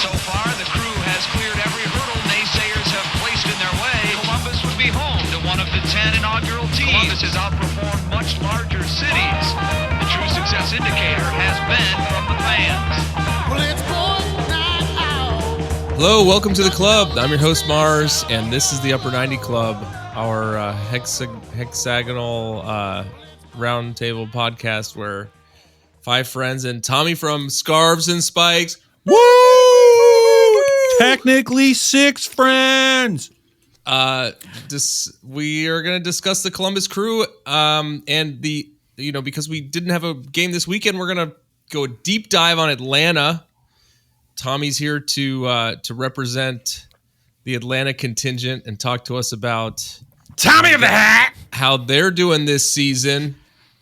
So far, the crew has cleared every hurdle naysayers have placed in their way. Columbus would be home to one of the 10 inaugural teams. Columbus has outperformed much larger cities. The true success indicator has been from the fans. Well, it's going night out. Hello, welcome to the club. I'm your host, Mars, and this is the Upper 90 Club, our hexagonal roundtable podcast where five friends and Tommy from Scarves and Spikes. Woo! Technically six friends. We are going to discuss the Columbus Crew, and because we didn't have a game this weekend, we're going to go deep dive on Atlanta. Tommy's here to represent the Atlanta contingent and talk to us about Tommy of the Hat. how they're doing this season.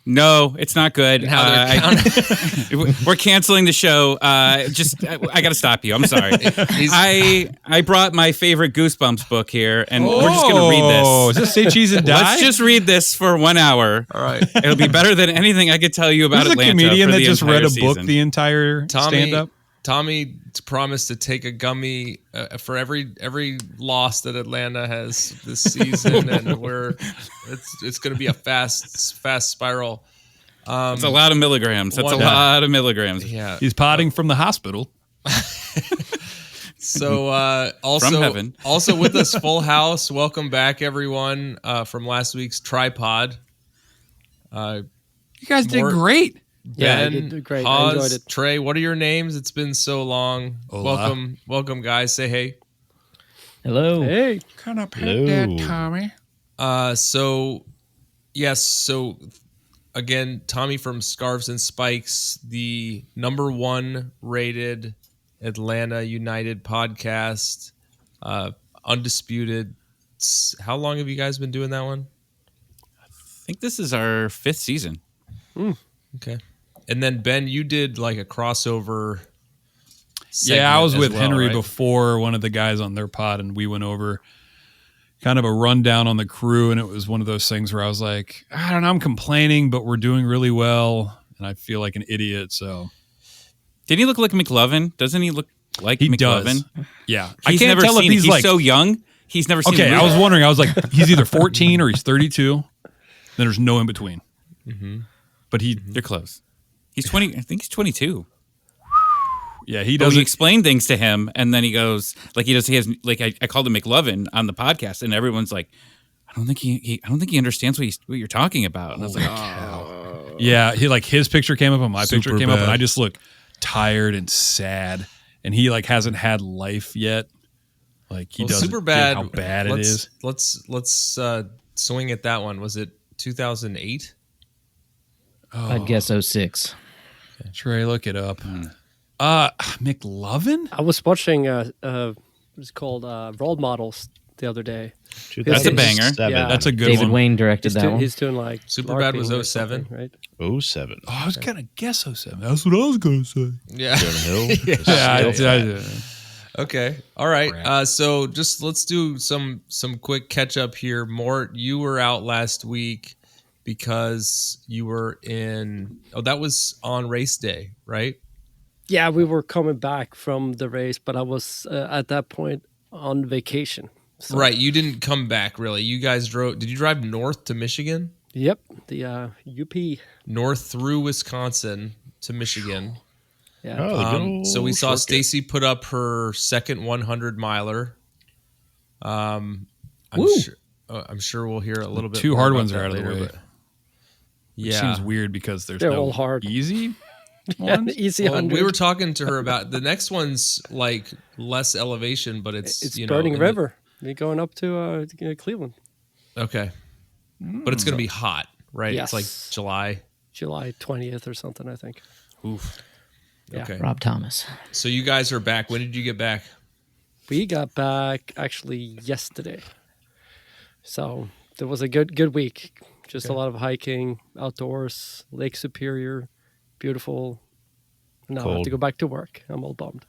No, it's not good. And how they're counting. We're canceling the show. I got to stop you. I'm sorry. I brought my favorite Goosebumps book here, and we're just going to read this. Oh, is this Say Cheese and Die? Let's just read this for 1 hour. All right. It'll be better than anything I could tell you about There's Atlanta. a comedian for that the just entire read a season. book the entire stand-up. Tommy promised to take a gummy for every loss that Atlanta has this season, and it's going to be a fast spiral. It's a lot of milligrams. That's a lot of milligrams. Yeah, He's potting from the hospital. So also From heaven. also with us, full house. Welcome back, everyone, from last week's tripod. You guys did great. Ben, you did great. I Hawes, enjoyed it. Trey, what are your names? It's been so long. Hola. Welcome, guys. Say hey. Hello. Hey, Kind of pet that, Tommy. So again, Tommy from Scarves and Spikes, the number 1 rated Atlanta United podcast, undisputed. How long have you guys been doing that one? I think this is our 5th season. Okay. And then Ben, you did like a crossover. Yeah, I was with well, Henry right? before, one of the guys on their pod, and we went over kind of a rundown on the crew, and it was one of those things where I was like, I don't know, I'm complaining, but we're doing really well, and I feel like an idiot, so. Didn't he look like McLovin? Doesn't he look like He McLovin? does. Yeah. He's I can't never tell seen if he's He's like, so young. He's never seen okay, the I was movie. wondering, I was like, he's either 14 or he's 32. Then there's no in between. Mm-hmm. But They're close. He's 20. I think he's 22. yeah, he But we doesn't. explain things to him, and then he goes like he does. He has like I called him McLovin on the podcast, and everyone's like, I don't think he understands what you're talking about. And I was like, Yeah, his picture came up and my picture came up, and bad. I just look tired and sad. And he like hasn't had life yet. Like he doesn't super get bad. how bad it is. Let's swing at that one. Was it 2008? I'd guess 06. Trey, look it up. McLovin? I was watching what's called Role Models the other day. That's a banger. Yeah. That's a good David one. Wayne directed He's, that one. he's doing like Superbad was LARPing or 07? something, right? 07. Oh, I was gonna guess 07. That's what I was gonna say. Yeah. Yeah, Okay. All right. So just let's do some quick catch up here. Mort, you were out last week because you were that was on race day, right? Yeah, we were coming back from the race, but I was at that point on vacation. So, Right. You didn't come back really. You guys did you drive north to Michigan? Yep, the UP. North through Wisconsin to Michigan. Yeah. Oh, the good old So we saw shortcut. Stacy put up her second 100 miler. I'm sure we'll hear a little bit. Two more hard about ones are that out of the later, way. but- It Yeah. seems weird because They're no all hard. easy Yeah, ones. easy Well, 100. we were talking to her about the next one's like less elevation, but it's Burning in the- River. You're going up to Cleveland. Okay, but it's gonna be hot, right? Yes. It's like July 20th or something, I think. Oof. Yeah. Okay, Rob Thomas. so you guys are back. When did you get back? We got back actually yesterday. So there was a good week. Just a lot of hiking, outdoors, Lake Superior, beautiful. Now I have Cold. to go back to work. I'm all bummed.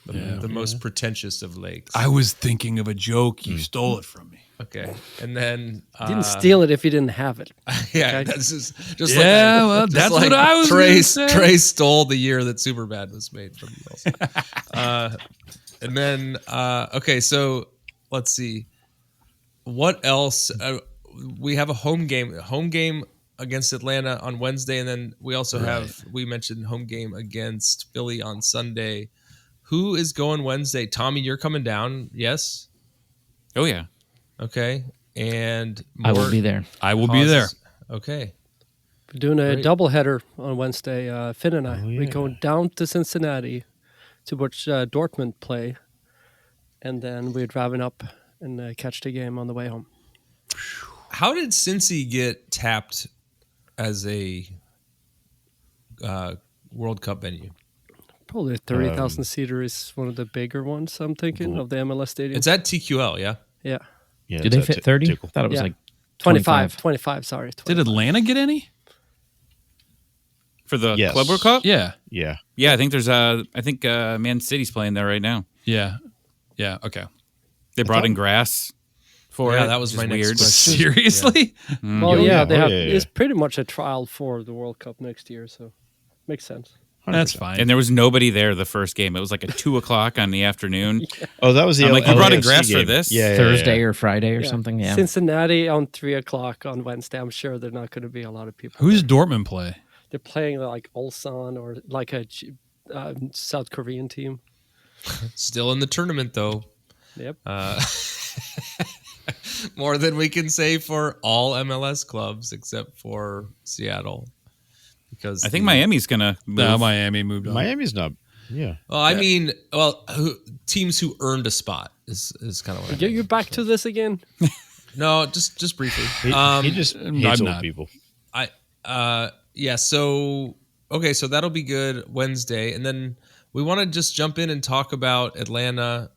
The most pretentious of lakes. I was thinking of a joke. You stole it from me. Okay, and then Didn't steal it if you didn't have it. yeah, Okay. that's just Yeah, like, well, just that's like what I was Trey, gonna say. Trey stole the year that Superbad was made from you. And then okay, so let's see what else. We have a home game against Atlanta on Wednesday, and then we also have we mentioned home game against Philly on Sunday. Who is going Wednesday? Tommy, you're coming down, yes? Oh yeah. Okay, and I will Mort be there. I will be there. pauses. Okay, We're doing a Great. doubleheader on Wednesday. Finn and I. Oh, We yeah. go down to Cincinnati to watch Dortmund play, and then we're driving up and catch the game on the way home. how did Cincy get tapped as a World Cup venue? Probably a 30,000 seater is one of the bigger ones, I'm thinking, of the MLS stadium. It's at TQL, yeah. Yeah. Yeah, Do they it's a fit 30? I tickle. thought it was Yeah. like 25, sorry. 25. Did Atlanta get any? For the Yes. Club World Cup? Yeah. Yeah. Yeah, I think there's Man City's playing there right now. Yeah. Yeah. Okay. They brought in grass for Yeah, it. that was which my is next weird. question. Seriously? Well, Oh, yeah, yeah. they Oh, have. yeah, yeah. It's pretty much a trial for the World Cup next year, so makes sense. That's fine. And there was nobody there the first game. It was like at 2:00 on the afternoon. Oh, that was the I'm like, you brought in LAFC grass for game. this? Yeah, Thursday yeah. or Friday or Yeah. something. Yeah. Cincinnati on 3:00 on Wednesday. I'm sure they're not going to be a lot of people. Who's Dortmund play? They're playing like Ulsan or like a South Korean team. Still in the tournament, though. Yep. More than we can say for all MLS clubs except for Seattle. Because I think Miami's gonna move. No, Miami moved on. Miami's not. Yeah. Well, I mean, teams who earned a spot is kind of what I mean. You're back to this again. No, just briefly. He just hates I'm old not. people. Yeah, so okay, so that'll be good Wednesday, and then we want to just jump in and talk about Atlanta.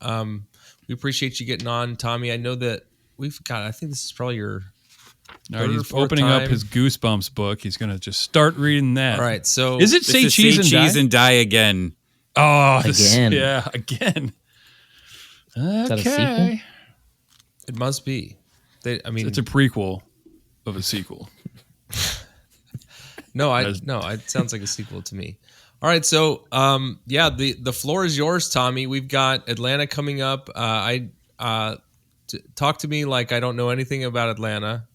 We appreciate you getting on, Tommy. I know that I think this is probably your All right, third or he's fourth opening up time. his Goosebumps book. He's going to just start reading that. All right. So Is it This Say is Cheese Say and Cheese Die? and Die again. Oh, Again. Yeah, again. that a Okay. sequel? it must be. It's a prequel of a sequel. No, it sounds like a sequel to me. All right, so the floor is yours, Tommy. We've got Atlanta coming up. Talk to me like I don't know anything about Atlanta,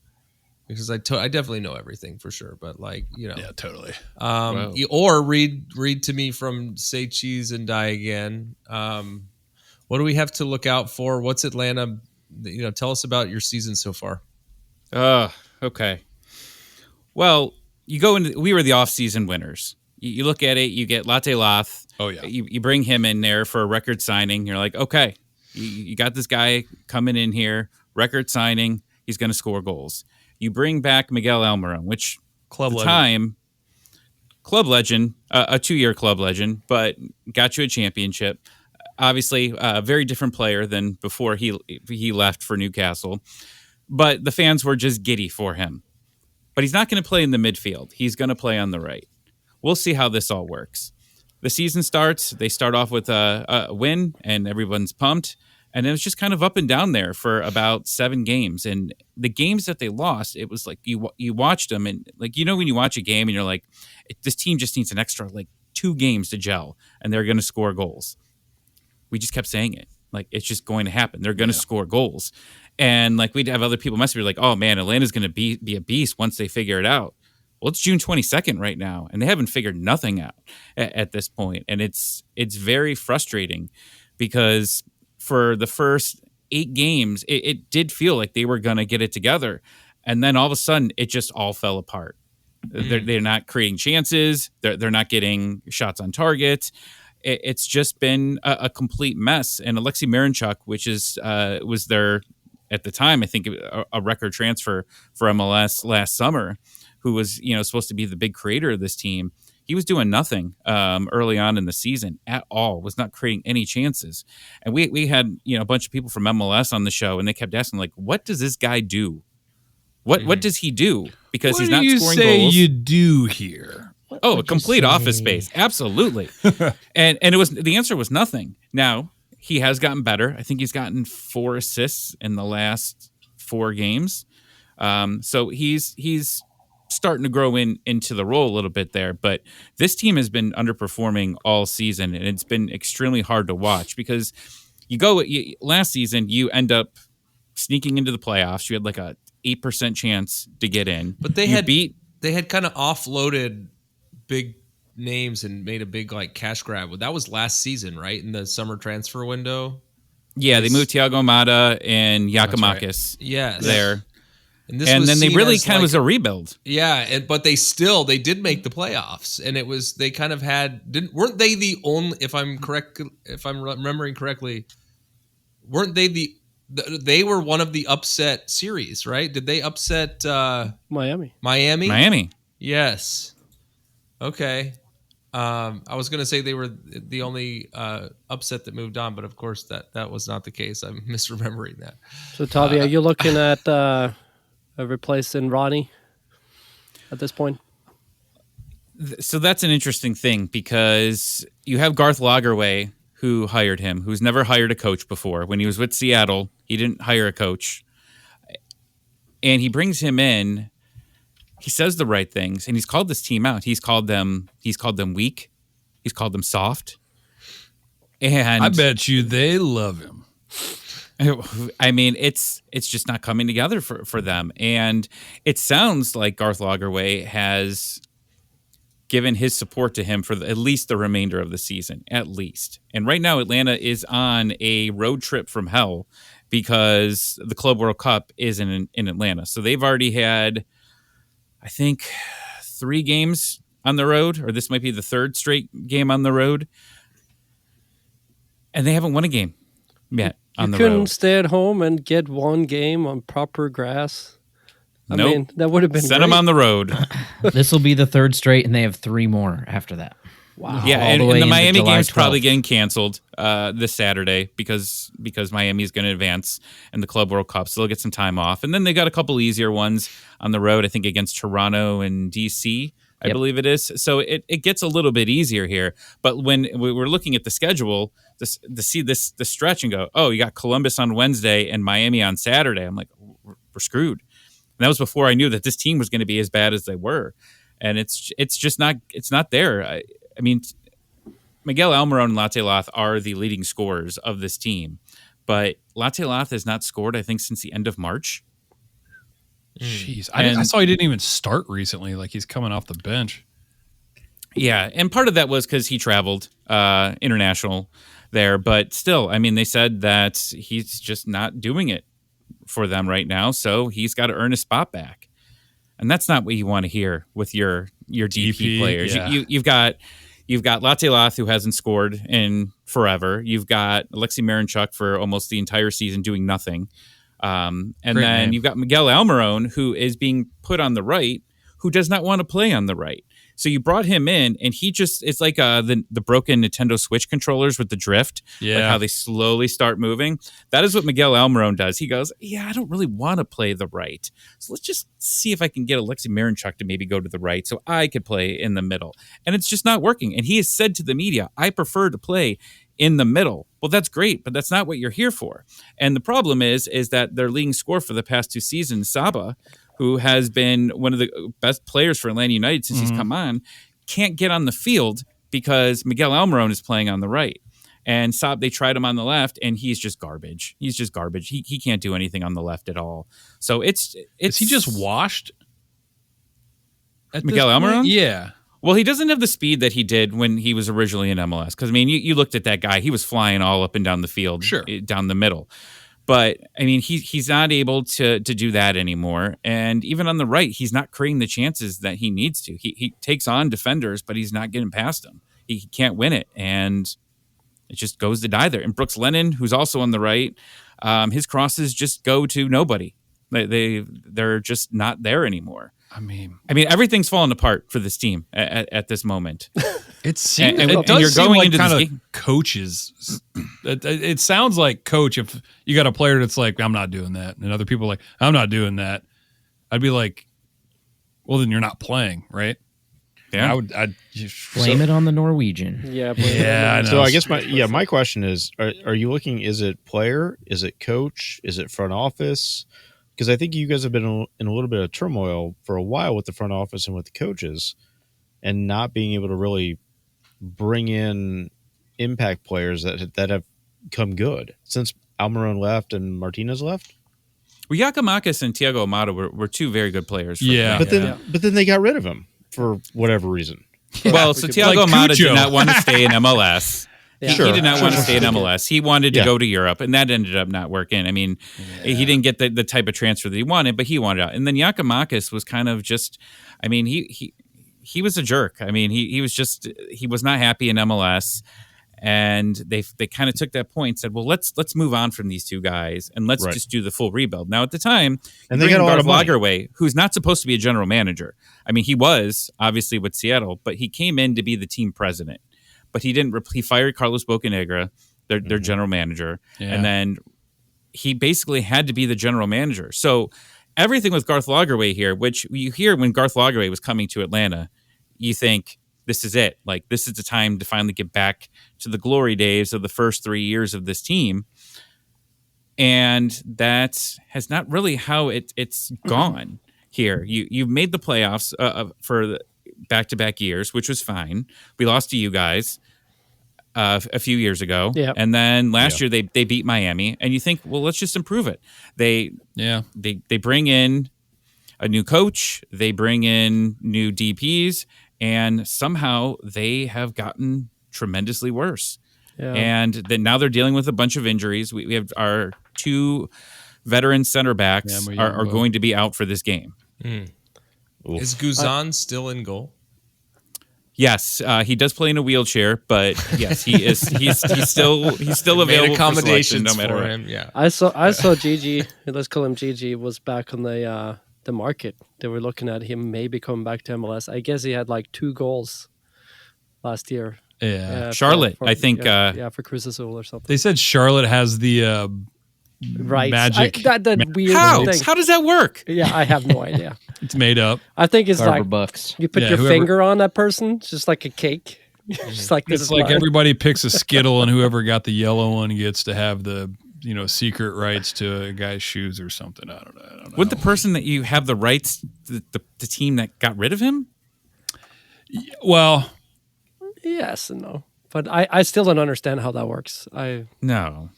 because I definitely know everything for sure. But Yeah, totally. or read to me from Say Cheese and Die Again. What do we have to look out for? What's Atlanta? Tell us about your season so far. Okay. Well, we were the off-season winners. You look at it, you get Latte Loth. Oh, yeah. You bring him in there for a record signing. You're like, okay, you got this guy coming in here, record signing. He's going to score goals. You bring back Miguel Almiron, which Club at the legend. time, club legend, a 2-year club legend, but got you a championship. Obviously, a very different player than before he left for Newcastle. But the fans were just giddy for him. But he's not going to play in the midfield. He's going to play on the right. We'll see how this all works. The season starts. They start off with a win, and everyone's pumped. And it was just kind of up and down there for about 7 games. And the games that they lost, it was like you watched them, and like when you watch a game and you're like, this team just needs an extra 2 games to gel, and they're going to score goals. We just kept saying it. It's just going to happen. They're going to score goals. And we'd have other people message me like, oh man, Atlanta's going to be a beast once they figure it out. Well, it's June 22nd right now, and they haven't figured nothing out at this point. And it's very frustrating because for the first 8 games, it did feel like they were going to get it together. And then all of a sudden, it just all fell apart. They're not creating chances. They're not getting shots on target. It's just been a complete mess. And Alexei Miranchuk, which was their, at the time, I think a record transfer for MLS last summer, who was supposed to be the big creator of this team. He was doing nothing early on in the season at all, was not creating any chances. And we had a bunch of people from MLS on the show, and they kept asking, what does this guy do? What does he do? Because he's not scoring goals. You do here? A complete office space. Absolutely. and the answer was nothing. Now, he has gotten better. I think he's gotten 4 assists in the last 4 games. So he's starting to grow into the role a little bit there. But this team has been underperforming all season, and it's been extremely hard to watch because last season you end up sneaking into the playoffs. You had like a 8% chance to get in, but they had kind of offloaded big names and made a big like cash grab. That was last season, right? In the summer transfer window. Yeah, they moved Thiago Mata and Giacomakis Yes. there. And then they really kind of was a rebuild. Yeah, but they did make the playoffs, and it was they kind of weren't they the only? If I'm remembering correctly, weren't they they were one of the upset series, right? Did they upset Miami? Miami. Yes. Okay. I was going to say they were the only upset that moved on, but of course that was not the case. I'm misremembering that. So, Tommy, are you looking at replacing Ronnie at this point? So that's an interesting thing because you have Garth Lagerwey, who hired him, who's never hired a coach before. When he was with Seattle, he didn't hire a coach. And he brings him in. He says the right things, and he's called this team out. He's called them weak. He's called them soft. And I bet you they love him. I mean, it's just not coming together for them. And it sounds like Garth Lagerwey has given his support to him for at least the remainder of the season, at least. And right now, Atlanta is on a road trip from hell because the Club World Cup is in Atlanta. So they've already had, I think, 3 games on the road, or this might be the 3rd straight game on the road. And they haven't won a game yet on the road. You couldn't stay at home and get 1 game on proper grass? I mean, that would have been Send them on the road. This will be the 3rd straight, and they have 3 more after that. Wow. Yeah, All and the way the into Miami July game's probably 12th. getting canceled this Saturday because Miami is going to advance in the Club World Cup, so they'll get some time off. And then they got a couple easier ones on the road, I think against Toronto and DC, I believe it is. So it gets a little bit easier here. But when we were looking at the schedule, to see the stretch and go, oh, you got Columbus on Wednesday and Miami on Saturday. I'm like, we're screwed. And that was before I knew that this team was going to be as bad as they were. And it's just not there. I mean, Miguel Almiron and Latte Lath are the leading scorers of this team. But Latte Lath has not scored, I think, since the end of March. Jeez. I saw he didn't even start recently. Like, he's coming off the bench. Yeah, and part of that was because he traveled international there. But still, I mean, they said that he's just not doing it for them right now. So he's got to earn his spot back. And that's not what you want to hear with your DP players. Yeah. You've got Latte Lath, who hasn't scored in forever. You've got Alexei Marinchuk for almost the entire season doing nothing. And Great then name. you've got Miguel Almiron, who is being put on the right, who does not want to play on the right. So you brought him in, and it's like the broken Nintendo Switch controllers with the drift, like how they slowly start moving. That is what Miguel Almiron does. He goes, I don't really want to play the right. So let's just see if I can get Alexei Marinchuk to maybe go to the right so I could play in the middle. And it's just not working. And he has said to the media, I prefer to play in the middle. Well, that's great, but that's not what you're here for. And the problem is that their leading scorer for the past 2 seasons, Saba, who has been one of the best players for Atlanta United since he's come on, can't get on the field because Miguel Almiron is playing on the right. And Saab, they tried him on the left, and he's just garbage. He's just garbage. He can't do anything on the left at all. So it's Is he just washed? Miguel Almiron? Yeah. Well, he doesn't have the speed that he did when he was originally in MLS. Because, I mean, you looked at that guy. He was flying all up and down the field, down the middle. But, I mean, he's not able to do that anymore. And even on the right, he's not creating the chances that he needs to. He takes on defenders, but he's not getting past them. He can't win it. And it just goes to die there. And Brooks Lennon, who's also on the right, his crosses just go to nobody. They're just not there anymore. I mean, everything's falling apart for this team at this moment. It seems and it does you're seem going like into kind this of game. coaches. It sounds like coach. If you got a player that's like, I'm not doing that, and other people are like, I'm not doing that, I'd be like, well, then you're not playing, right? Yeah, I'd Blame it on the Norwegian. Yeah. I know. So I guess my question is: Are you looking? Is it player? Is it coach? Is it front office? because I think you guys have been in a little bit of turmoil for a while with the front office and with the coaches, and not being able to really bring in impact players that have come good since Almiron left and Martinez left. Well, Giacomakis and Thiago Amado were two very good players. Yeah. But then they got rid of him for whatever reason. Well, so Thiago Like Amado Cujo. did not want to stay in MLS. Yeah. He did not want to stay in MLS. He wanted to go to Europe, and that ended up not working. I mean, he didn't get the type of transfer that he wanted, but he wanted out. And then Giacomakis was kind of just, I mean, he was a jerk. I mean, he was not happy in MLS. And they kind of took that point and said, well, let's move on from these two guys and let's just do the full rebuild. Now, at the time, and they got a lot of money. Lagerwey, who's not supposed to be a general manager. I mean, he was obviously with Seattle, but he came in to be the team president. But he didn't. He fired Carlos Bocanegra, their general manager, and then he basically had to be the general manager. So everything with Garth Lagerwey here, which you hear when Garth Lagerwey was coming to Atlanta, you think, this is it. Like, this is the time to finally get back to the glory days of the first 3 years of this team. And that has not really how it's gone here. You've made the playoffs for the back-to-back years, which was fine. We lost to you guys a few years ago. Yeah. And then last year they beat Miami. And you think, well, let's just improve it. They bring in a new coach. They bring in new DPs. And somehow they have gotten tremendously worse. Yeah. And then now they're dealing with a bunch of injuries. We have our two veteran center backs are going to be out for this game. Is Guzan still in goal? Yes, he does play in a wheelchair, but yes, he is. He's still available. Made accommodations for no matter him. Yeah, I saw Gigi. Let's call him Gigi. Was back on the market. They were looking at him maybe coming back to MLS. I guess he had like 2 goals last year. Yeah, Charlotte, I think. For Cruz Azul or something. They said Charlotte has the magic. That weird How? thing. How does that work? Yeah, I have no idea. It's made up. I think it's Garber like bucks. you put your finger on that person, it's just like a cake. Just like this It's is like mine. everybody picks a Skittle, and whoever got the yellow one gets to have the secret rights to a guy's shoes or something. I don't know. Would the person that you have the rights, the team that got rid of him? Well, Yes and no. But I still don't understand how that works. No.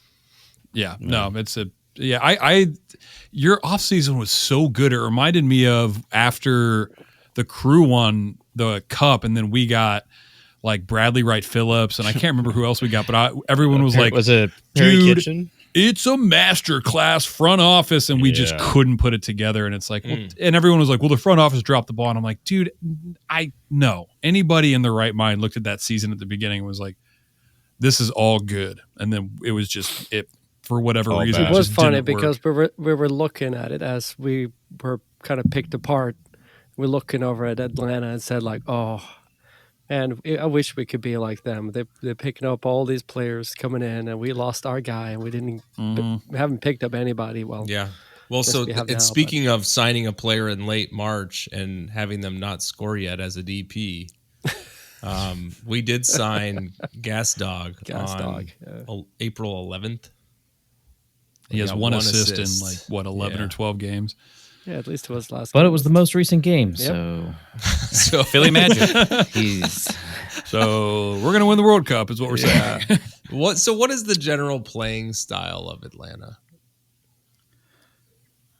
yeah, no, it's a I your off season was so good. It reminded me of after the Crew won the cup, and then we got like Bradley Wright Phillips, and I can't remember who else we got, but everyone was like, was it Perry dude, Kitchen? It's a master class front office, and we just couldn't put it together. And it's like, well, and everyone was like, well, the front office dropped the ball. And I'm like, dude, I know anybody in their right mind looked at that season at the beginning and was like, this is all good. And then it was just, for whatever reason. It was just funny didn't because work. we were looking at it as we were kind of picked apart. We're looking over at Atlanta and said like, oh, and I wish we could be like them. They're picking up all these players coming in, and we lost our guy, and we didn't. We haven't picked up anybody. Well, yeah. Well, so speaking of signing a player in late March and having them not score yet as a DP, we did sign Gas Dog on April 11th. He has one assist in like what 11 or 12 games. Yeah, at least it was last. But game. it was the most recent game, so Philly Magic. So we're gonna win the World Cup, is what we're saying. What is the general playing style of Atlanta?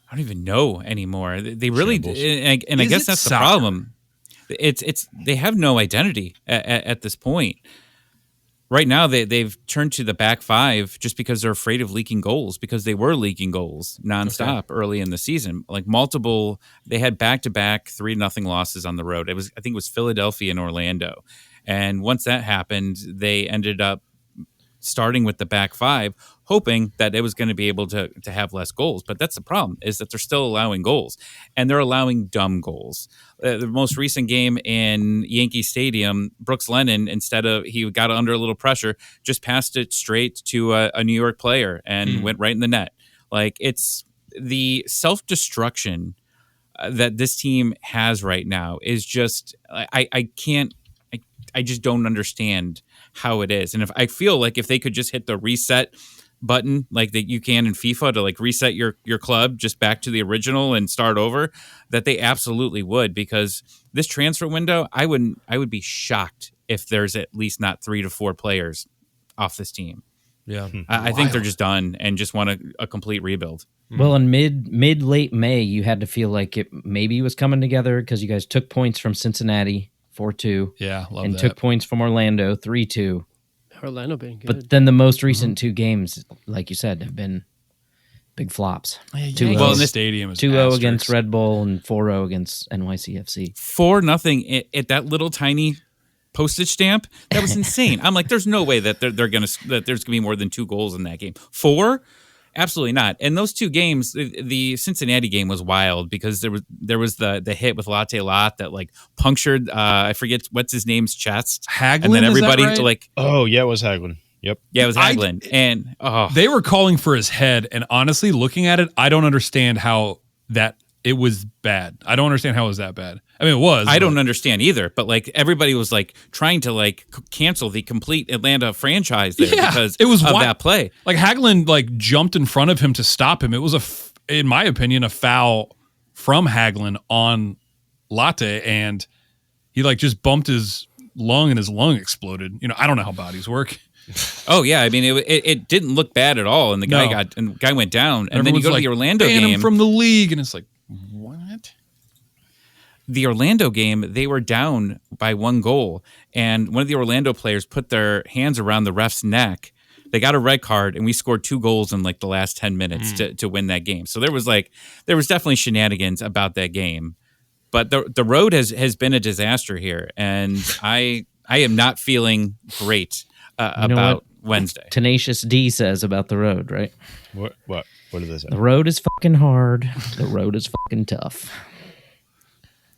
I don't even know anymore. They really, and I guess that's the soccer? problem. It's they have no identity at this point. Right now, they've turned to the back five just because they're afraid of leaking goals, because they were leaking goals nonstop early in the season. Like they had back-to-back 3-0 losses on the road. I think it was Philadelphia and Orlando. And once that happened, they ended up starting with the back five, hoping that it was going to be able to have less goals. But that's the problem, is that they're still allowing goals, and they're allowing dumb goals. The most recent game in Yankee Stadium, Brooks Lennon, he got under a little pressure, just passed it straight to a New York player and went right in the net. Like, it's the self-destruction that this team has right now is just, I just don't understand how it is. And I feel like if they could just hit the reset button like that you can in FIFA to like reset your club just back to the original and start over, that they absolutely would, because this transfer window, I would be shocked if there's at least not 3 to 4 players off this team. Yeah. I think they're just done and just want a complete rebuild. Well, in late May, you had to feel like it maybe was coming together because you guys took points from Cincinnati 4-2. Yeah, love and that. took points from Orlando 3-2. Orlando being good. But then the most recent 2 games, like you said, have been big flops. 2-0. Well, in this stadium is 2-0 against asterisks. Red Bull and 4-0 against NYCFC. 4-0 at that little tiny postage stamp. That was insane. I'm like, there's no way that that there's gonna be more than 2 goals in that game. 4? Absolutely not. And those 2 games, the Cincinnati game was wild because there was the hit with Latte Lot that like punctured I forget what's his name's chest. Hagelin, and then is that everybody right? like Oh, yeah, it was Hagelin. Yep. yeah, it was Hagelin. And They were calling for his head, and honestly, looking at it, I don't understand how that it was bad. I don't understand how it was that bad. I mean, it was. I don't understand either, but like everybody was like trying to like cancel the complete Atlanta franchise there because it was of that play. Like Hagelin like jumped in front of him to stop him. It was in my opinion, a foul from Hagelin on Latte, and he like just bumped his lung and his lung exploded. You know, I don't know how bodies work. Oh yeah, I mean it didn't look bad at all, and the guy went down, and then you go to the Orlando ban game him from the league, and it's like what? The Orlando game, they were down by 1 goal, and one of the Orlando players put their hands around the ref's neck. They got a red card, and we scored 2 goals in like the last 10 minutes to win that game. So there was definitely shenanigans about that game, but the road has been a disaster here, and I am not feeling great about Wednesday. Tenacious D says about the road, right? What did they say? The road is fucking hard. The road is fucking tough.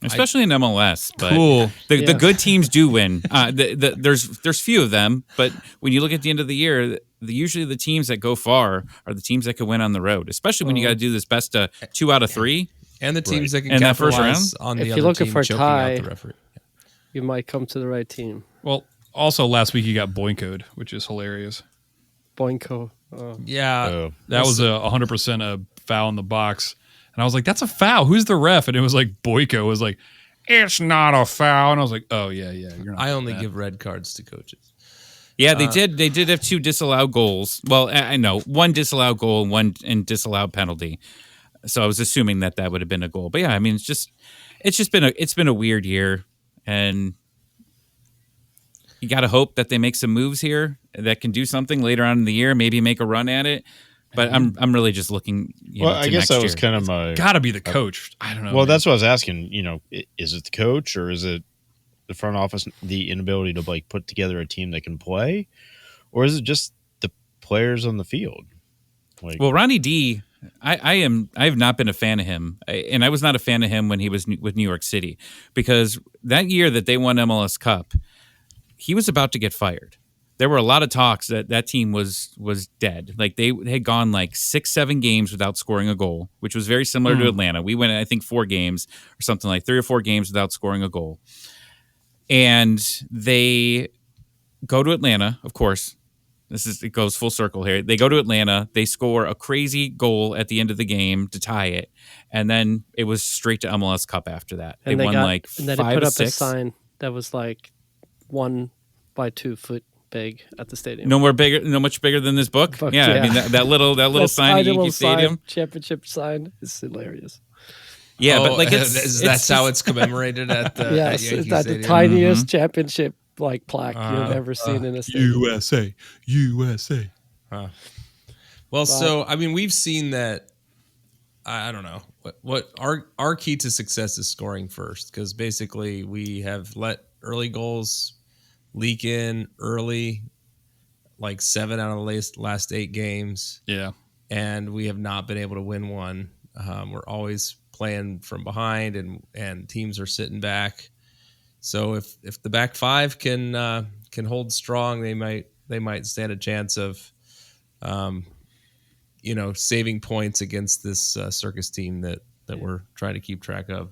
Especially in MLS, but Cool. the good teams do win. There's few of them, but when you look at the end of the year, usually the teams that go far are the teams that can win on the road. Especially when you got to do this best of 2 out of 3, And the teams that can And that first capitalize on the If other you're looking team for a choking tie- out the referee. You might come to the right team. Well, also last week you got boinkoed, which is hilarious. Boinko. Yeah. Oh. That was 100% a foul in the box. And I was like, that's a foul. Who's the ref? And it was like Boyko was like, it's not a foul. And I was like, oh, yeah. You're not I only that. give red cards to coaches. Yeah, they did. They did have 2 disallowed goals. Well, I know 1 disallowed goal and 1 disallowed penalty. So I was assuming that would have been a goal. But yeah, I mean, it's been a weird year, and you got to hope that they make some moves here that can do something later on in the year. Maybe make a run at it. But I'm really just looking. I to guess next that was year. kind of my. Got to be the coach. I don't know. Well, man. that's what I was asking. You know, is it the coach or is it the front office, the inability to like put together a team that can play, or is it just the players on the field? Like, Well, Ronnie D, I have not been a fan of him, and I was not a fan of him when he was with New York City, because that year that they won MLS Cup, he was about to get fired. There were a lot of talks that team was dead. Like they had gone like 6-7 games without scoring a goal, which was very similar to Atlanta. We went, I think, 4 games or something, like 3 or 4 games without scoring a goal. And they go to Atlanta, of course. It goes full circle here. They go to Atlanta. They score a crazy goal at the end of the game to tie it, and then it was straight to MLS Cup after that. They won like 5 and then they put or up 6. a sign that was like 1 by 2 foot big at the stadium. No much bigger than this book. Book, yeah, yeah. I mean that little sign at Yankee Stadium. Championship sign is hilarious. Yeah, but like that's how it's commemorated at the Yes, at Yankee that's the Stadium. tiniest championship like plaque you've ever seen in a stadium. USA. Well, so I mean, we've seen that. I don't know what our key to success is scoring first, because basically we have let early goals leak in early, like 7 out of the last 8 games, Yeah. and we have not been able to win one. We're always playing from behind, and teams are sitting back. So if the back 5 can hold strong, they might stand a chance of saving points against this circus team that we're trying to keep track of.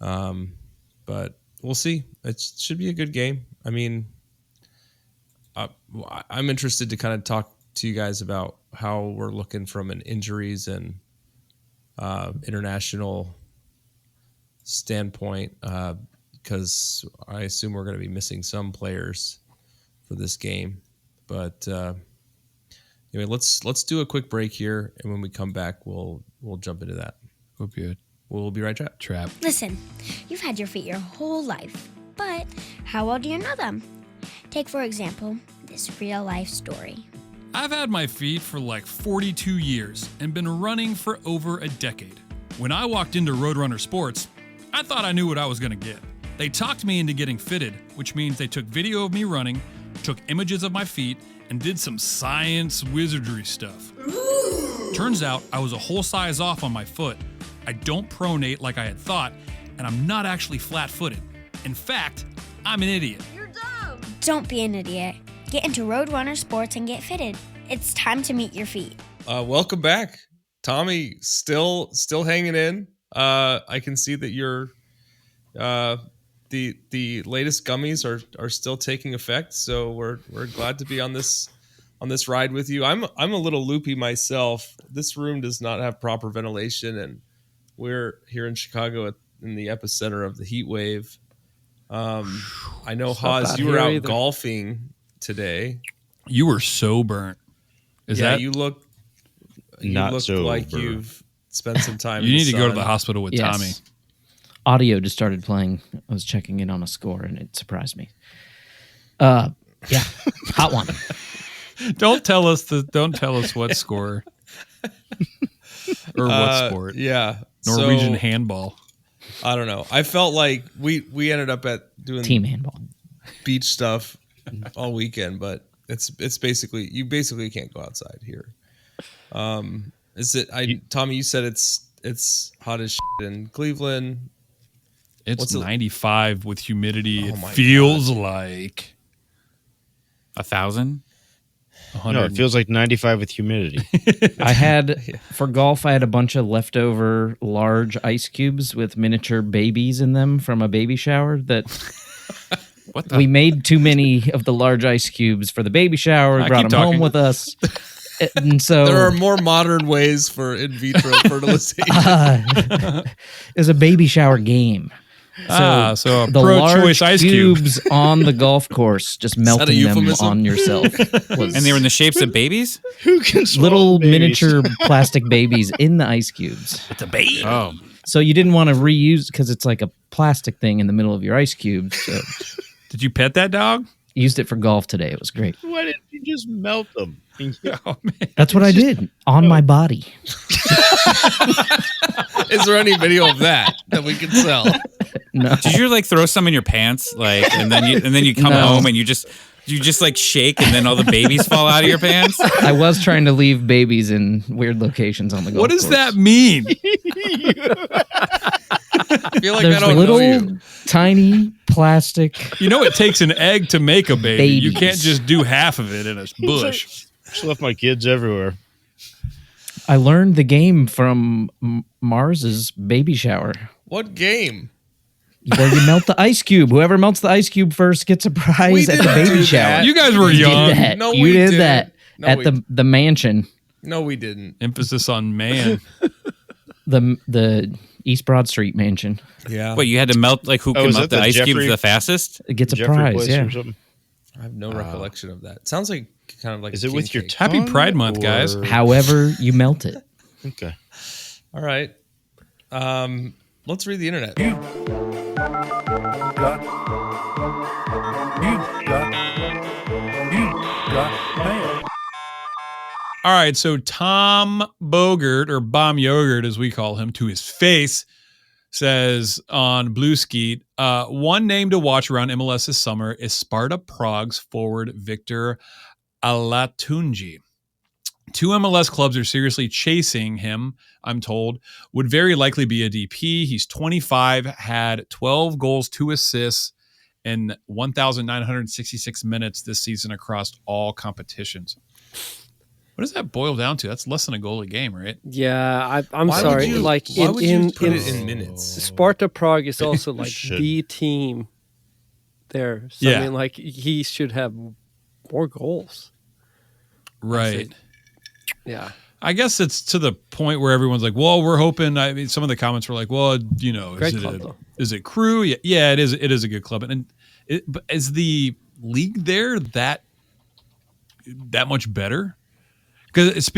But we'll see. It should be a good game. I mean, I'm interested to kind of to you guys about how we're looking from an injuries and international standpoint, because I assume we're going to be missing some players for this game. But anyway, let's do a quick break here, and when we come back, we'll jump into that. Hope good. We'll be right back. Trap. Listen, you've had your feet your whole life, but how well do you know them? Take, for example, this real-life story. I've had my feet for like 42 years and been running for over a decade. When I walked into Roadrunner Sports, I thought I knew what I was going to get. They talked me into getting fitted, which means they took video of me running, took images of my feet, and did some science wizardry stuff. Turns out I was a whole size off on my foot. I don't pronate like I had thought, and I'm not actually flat-footed. In fact, I'm an idiot. You're dumb! Don't be an idiot. Get into Roadrunner Sports and get fitted. It's time to meet your feet. Welcome back, Tommy. Still hanging in. I can see that you're the latest gummies are still taking effect. So we're glad to be on this ride with you. I'm a little loopy myself. This room does not have proper ventilation, and we're here in Chicago in the epicenter of the heat wave. I know, Haas, you were out golfing today. You were so burnt. You look like you've spent some time. You in need the to go to sun. the hospital with Tommy. Audio just started playing. I was checking in on a score, and it surprised me. Yeah, hot one. Don't tell us what score or what sport. Yeah, Norwegian handball. I don't know. I felt like we ended up at doing Team handball, beach stuff all weekend, but it's basically you can't go outside here. Is it? Tommy, you said it's hot as shit in Cleveland. It's 95 with humidity. Oh It my feels like 1,000. 100. No, it feels like 95 with humidity. for golf, I had a bunch of leftover large ice cubes with miniature babies in them from a baby shower that What the? we made too many of the large ice cubes for the baby shower. We brought keep them home talking. with us. And so There are more modern ways for in vitro fertilization. it was a baby shower game. So a the pro-choice large ice cube. cubes on the golf course, just melting them euphemism? on yourself. Was And they were in the shapes of babies? Who can swallow little babies? miniature plastic babies in the ice cubes. It's a baby. Oh. So you didn't want to reuse because it's like a plastic thing in the middle of your ice cube. So Did you pet that dog? used it for golf today. It was great. Why didn't you just melt them? Oh, man. That's what I did on my body. Is there any video of that we can sell? No. Did you like throw some in your pants, and then you come No. home and you just like shake and then all the babies fall out of your pants? I was trying to leave babies in weird locations on the golf What does course. that mean? I feel like I There's don't know little you. tiny plastic. You know it takes an egg to make a baby. You Babies. can't just do half of it in a bush. Just left my kids everywhere. I learned the game from Mars's baby shower. What game? Where you melt the ice cube. Whoever melts the ice cube first gets a prize at the didn't baby do shower. that. You guys were You young. did that. No, you we did didn't. that No, at we- the mansion. No, we didn't. Emphasis on man. The East Broad Street mansion. Yeah. What, you had to melt, like, who can is melt that the the ice cubes Jeffrey- the fastest? It gets a Jeffrey prize. Place Yeah. or something? I have no recollection of that. Sounds like kind of like Is a it with king your cake. Happy tongue, Pride Month, guys. or- However you melt it. Okay. All right. Let's read the internet. All right, so Tom Bogert, or Bomb Yogurt as we call him, to his face, says on Blue Skeet, one name to watch around MLS this summer is Sparta Prague's forward Victor Alatunji. 2 MLS clubs are seriously chasing him, I'm told. Would very likely be a DP. He's 25, had 12 goals, 2 assists, in 1,966 minutes this season across all competitions. What does that boil down to? That's less than a goal a game, right? Yeah, I'm Why would sorry. you- Like why would you in put it in minutes? Sparta Prague is also like Should. the team there. So Yeah. I mean, like he should have more goals. Right. Yeah. I guess it's to the point where everyone's like, well, we're hoping. I mean, some of the comments were like, well, Great club, though. is it crew? Yeah, it is. It is a good club. But is the league there that much better? Because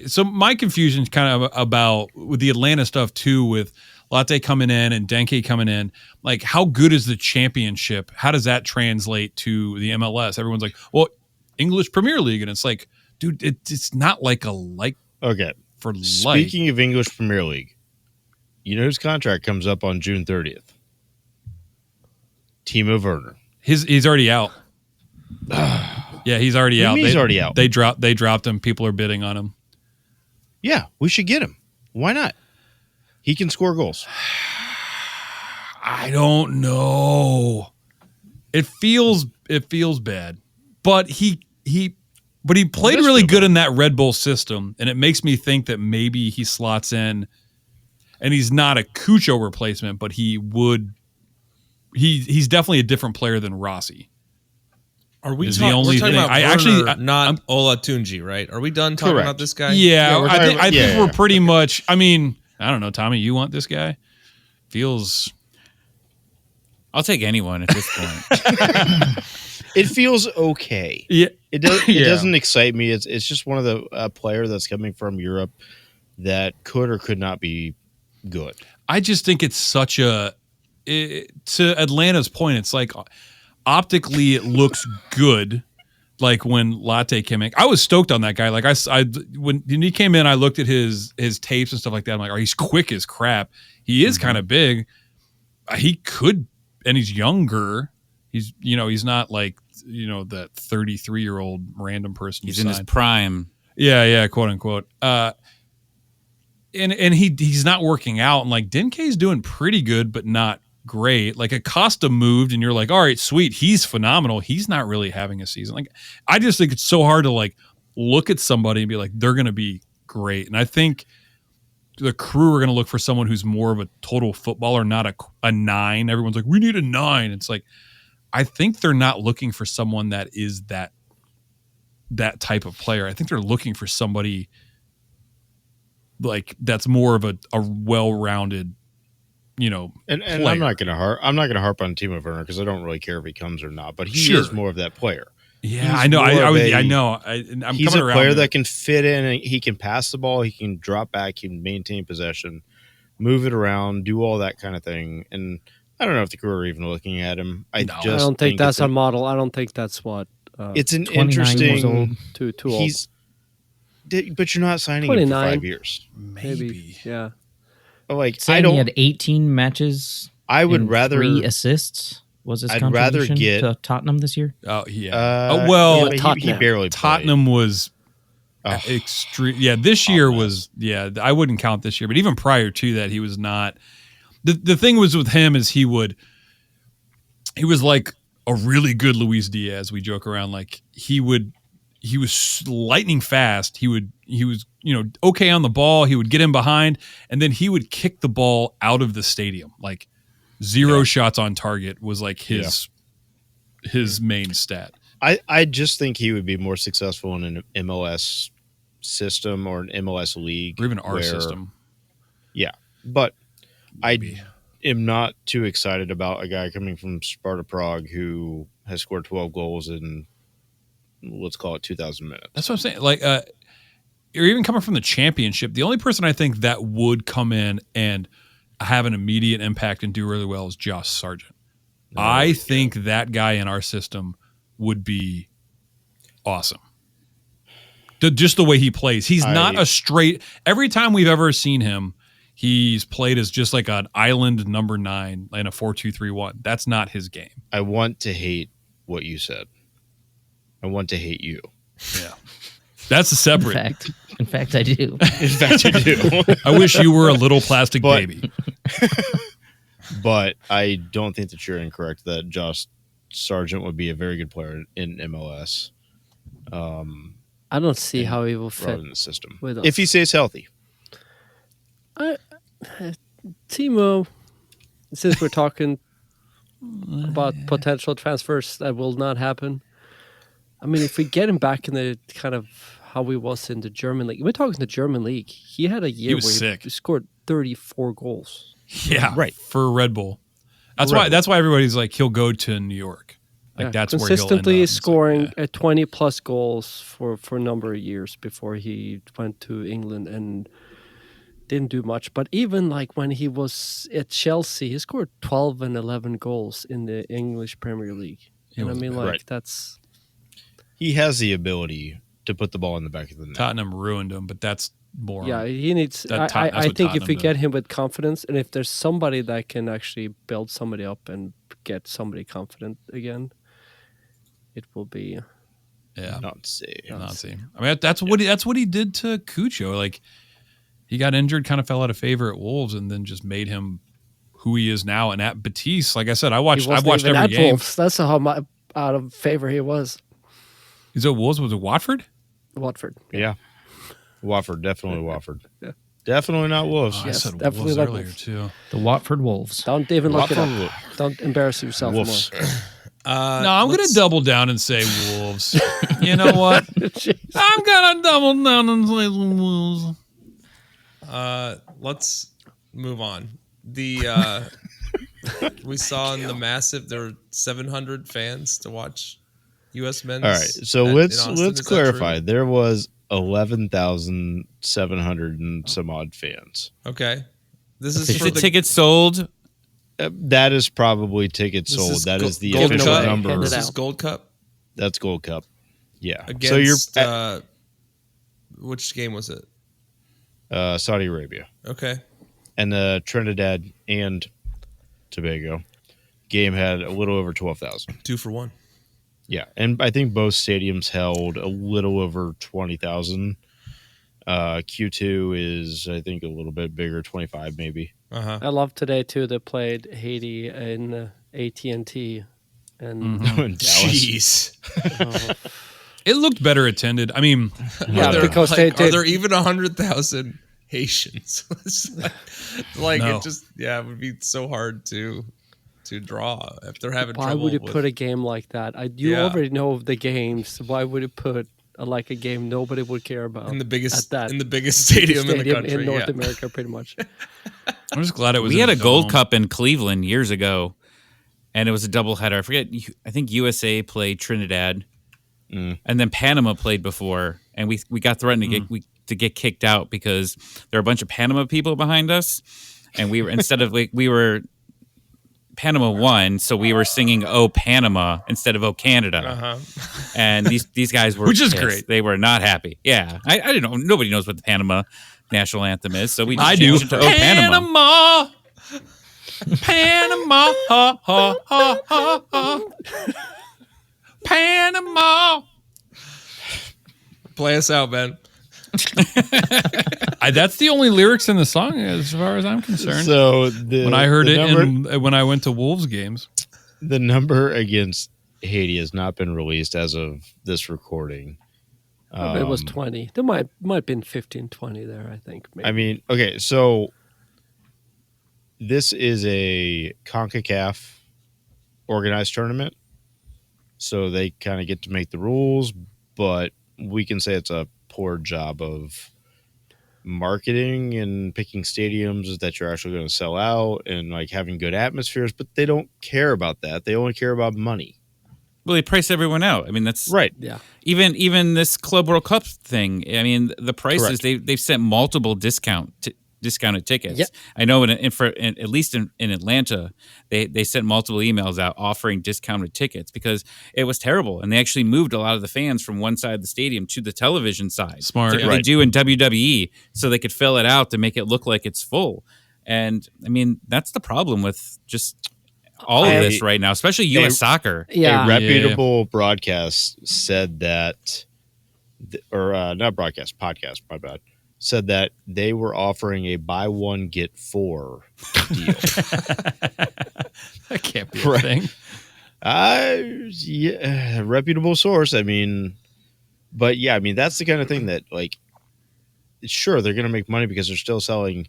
so my confusion is kind of about with the Atlanta stuff too, with Latte coming in and Denke coming in. Like, how good is the championship? How does that translate to the MLS? Everyone's like, well, English Premier League, and it's like, dude, it's not like a like. Okay. For like. Speaking of English Premier League, you know his contract comes up on June 30th. Timo Werner. He's already out. Yeah, he's already out. He's already out. They dropped him. People are bidding on him. Yeah, we should get him. Why not? He can score goals. I don't know. It feels bad, but he played really good in that Red Bull system, and it makes me think that maybe he slots in, and he's not a Cucho replacement, but he's definitely a different player than Rossi. Are we Is we're talking thing. about I Werner, actually not Ola Tunji, right? Are we done talking Correct. about this guy? Yeah, Yeah, I think we're pretty much. I mean, I don't know, Tommy. You want this guy? Feels. I'll take anyone at this point. It feels okay. Yeah, It doesn't excite me. It's just one of the player that's coming from Europe that could or could not be good. I just think it's such to Atlanta's point. It's like optically it looks good. Like when Latte came in, I was stoked on that guy. Like when he came in, I looked at his tapes and stuff like that. I'm like, oh, he's quick as crap. He is kind of big. He could, and he's younger. He's not like that 33-year-old random person. He's in his prime. Yeah, quote unquote. And he's not working out, and like Denke's doing pretty good, but not great. Like Acosta moved, and you're like, all right, sweet, he's phenomenal. He's not really having a season. Like, I just think it's so hard to like look at somebody and be like, they're going to be great. And I think the crew are going to look for someone who's more of a total footballer, not a 9. Everyone's like, we need a 9. It's like, I think they're not looking for someone that is that type of player. I think they're looking for somebody like that's more of a well-rounded, and player. I'm not going to harp on Timo Werner because I don't really care if he comes or not, but he is more of that player. Yeah, I know. I know. He's a player that can fit in, and he can pass the ball, he can drop back, he can maintain possession, move it around, do all that kind of thing. And I don't know if the crew are even looking at him. I don't think that's a model. I don't think that's what. It's an interesting. Too old. But you're not signing him for 5 years. Maybe. Yeah. Like Saying he had 18 matches. I would rather 3 assists. Was his contribution to Tottenham this year? Oh yeah. He barely. Tottenham was extreme. Yeah, this year was. Yeah, I wouldn't count this year, but even prior to that, he was not. The thing was with him is he was like a really good Luis Diaz. We joke around like he was lightning fast. He was okay on the ball. He would get in behind, and then he would kick the ball out of the stadium. Like 0 shots on target was like his main stat. I just think he would be more successful in an MLS system or an MLS league, or even our system. Yeah, but maybe. I am not too excited about a guy coming from Sparta Prague who has scored 12 goals in, let's call it 2,000 minutes. That's what I'm saying. Like, or even coming from the championship, the only person I think that would come in and have an immediate impact and do really well is Josh Sargent. I think that guy in our system would be awesome. Just the way he plays. He's not a straight. Every time we've ever seen him, he's played as just like an island number 9 in a 4-2-3-1. That's not his game. I want to hate what you said. I want to hate you. Yeah. That's a separate. In fact, I do. In fact, you do. I wish you were a little plastic baby. But I don't think that you're incorrect that Josh Sargent would be a very good player in MLS. I don't see how he will fit in the system with us. if he stays healthy. Timo, since we're talking about potential transfers that will not happen, I mean, if we get him back in the kind of how he was in the German league, we're talking the German league. He had a year was where sick. he scored 34 goals. Yeah, Right. for Red Bull. That's why everybody's like he'll go to New York. Like that's where he'll consistently end up. It's scoring like, 20 plus goals for a number of years before he went to England and didn't do much. But even like when he was at Chelsea, he scored 12 and 11 goals in the English Premier League. And I was mean, bad. like Right. that's He has the ability to put the ball in the back of the net. Tottenham ruined him, but that's more. yeah. He needs. That's I what think if Tottenham we did. get him with confidence, and if there's somebody that can actually build somebody up and get somebody confident again, it will be. Yeah. Nazi. Nazi. I mean, that's what he did to Cucho. Like he got injured, kind of fell out of favor at Wolves, and then just made him who he is now. And at Betis, like I said, I've watched even every at game. Wolves. That's how out of favor he was. He's at Wolves. Was it Watford? Watford. Yeah. Watford. Definitely Watford. Yeah. Definitely not Wolves. Oh, Yes, I said definitely Wolves like earlier Wolves. too. The Watford Wolves. Don't even look it Watford. up. Don't embarrass yourself Wolves. more. No, I'm going to double down and say Wolves. You know what? I'm going to double down and say Wolves. Let's move on. The we saw in the massive there were 700 fans to watch U.S. men's. All right. So in let's Austin. Is that clarify. true? There was 11,700 and some odd fans. Okay, this is Is for the the tickets sold? That is probably tickets this sold. That is the Gold official Cup. number. Hand it This is out. Gold Cup That's Gold Cup. Yeah. against. So you're Which game was it? at Saudi Arabia Okay, and Trinidad and Tobago game had a little over 12,000. 2 for 1. Yeah, and I think both stadiums held a little over 20,000. Q2 is, I think, a little bit bigger, 25 maybe. I love today too. They played Haiti in AT&T, and In Dallas. Jeez. It looked better attended. I mean, yeah, Are there, because like, they are did. there even 100,000 Haitians? It's like No. it just it would be so hard to draw if they're having Why trouble. would you with, put a game like that? You Yeah. already know the games. Why would you put a game nobody would care about in the biggest at that stadium in the country in North yeah. America, pretty much? I'm just glad it was. We in had a Gold dome. Cup in Cleveland years ago, and it was a doubleheader. I forget. I think USA played Trinidad, and then Panama played before, and we got threatened to get kicked out because there were a bunch of Panama people behind us, and we were instead of we were Panama won, so we were singing "Oh Panama" instead of "Oh Canada," and these guys were Which is pissed. great. They were not happy. Yeah, I didn't know. Nobody knows what the Panama national anthem is, so we just I do. changed it to "Oh Panama." Panama, ha, ha, ha, ha, ha. Panama. Play us out, Ben. That's the only lyrics in the song, as far as I'm concerned. So when I heard it, when I went to Wolves games, the number against Haiti has not been released as of this recording. It was 20. There might have been 15, 20 there, I think. Maybe. I mean, okay, so this is a CONCACAF organized tournament. So they kind of get to make the rules, but we can say it's a poor job of marketing and picking stadiums that you're actually going to sell out and like having good atmospheres, but they don't care about that. They only care about money. Well, they price everyone out. I mean, that's Right. yeah. even this Club World Cup thing. I mean, the prices Correct. they've sent multiple discounted tickets. Yep. I know at least in Atlanta, they sent multiple emails out offering discounted tickets because it was terrible, and they actually moved a lot of the fans from one side of the stadium to the television side. Smart. Like they Right. do in WWE, so they could fill it out to make it look like it's full. And I mean, that's the problem with just all of this right now, especially U.S. soccer. Yeah. A reputable broadcast said that, not broadcast, podcast, my bad, said that they were offering a buy one, get four deal. that can't be Right. a thing. Yeah, reputable source. I mean, but yeah, I mean, that's the kind of thing that, like, sure, they're going to make money because they're still selling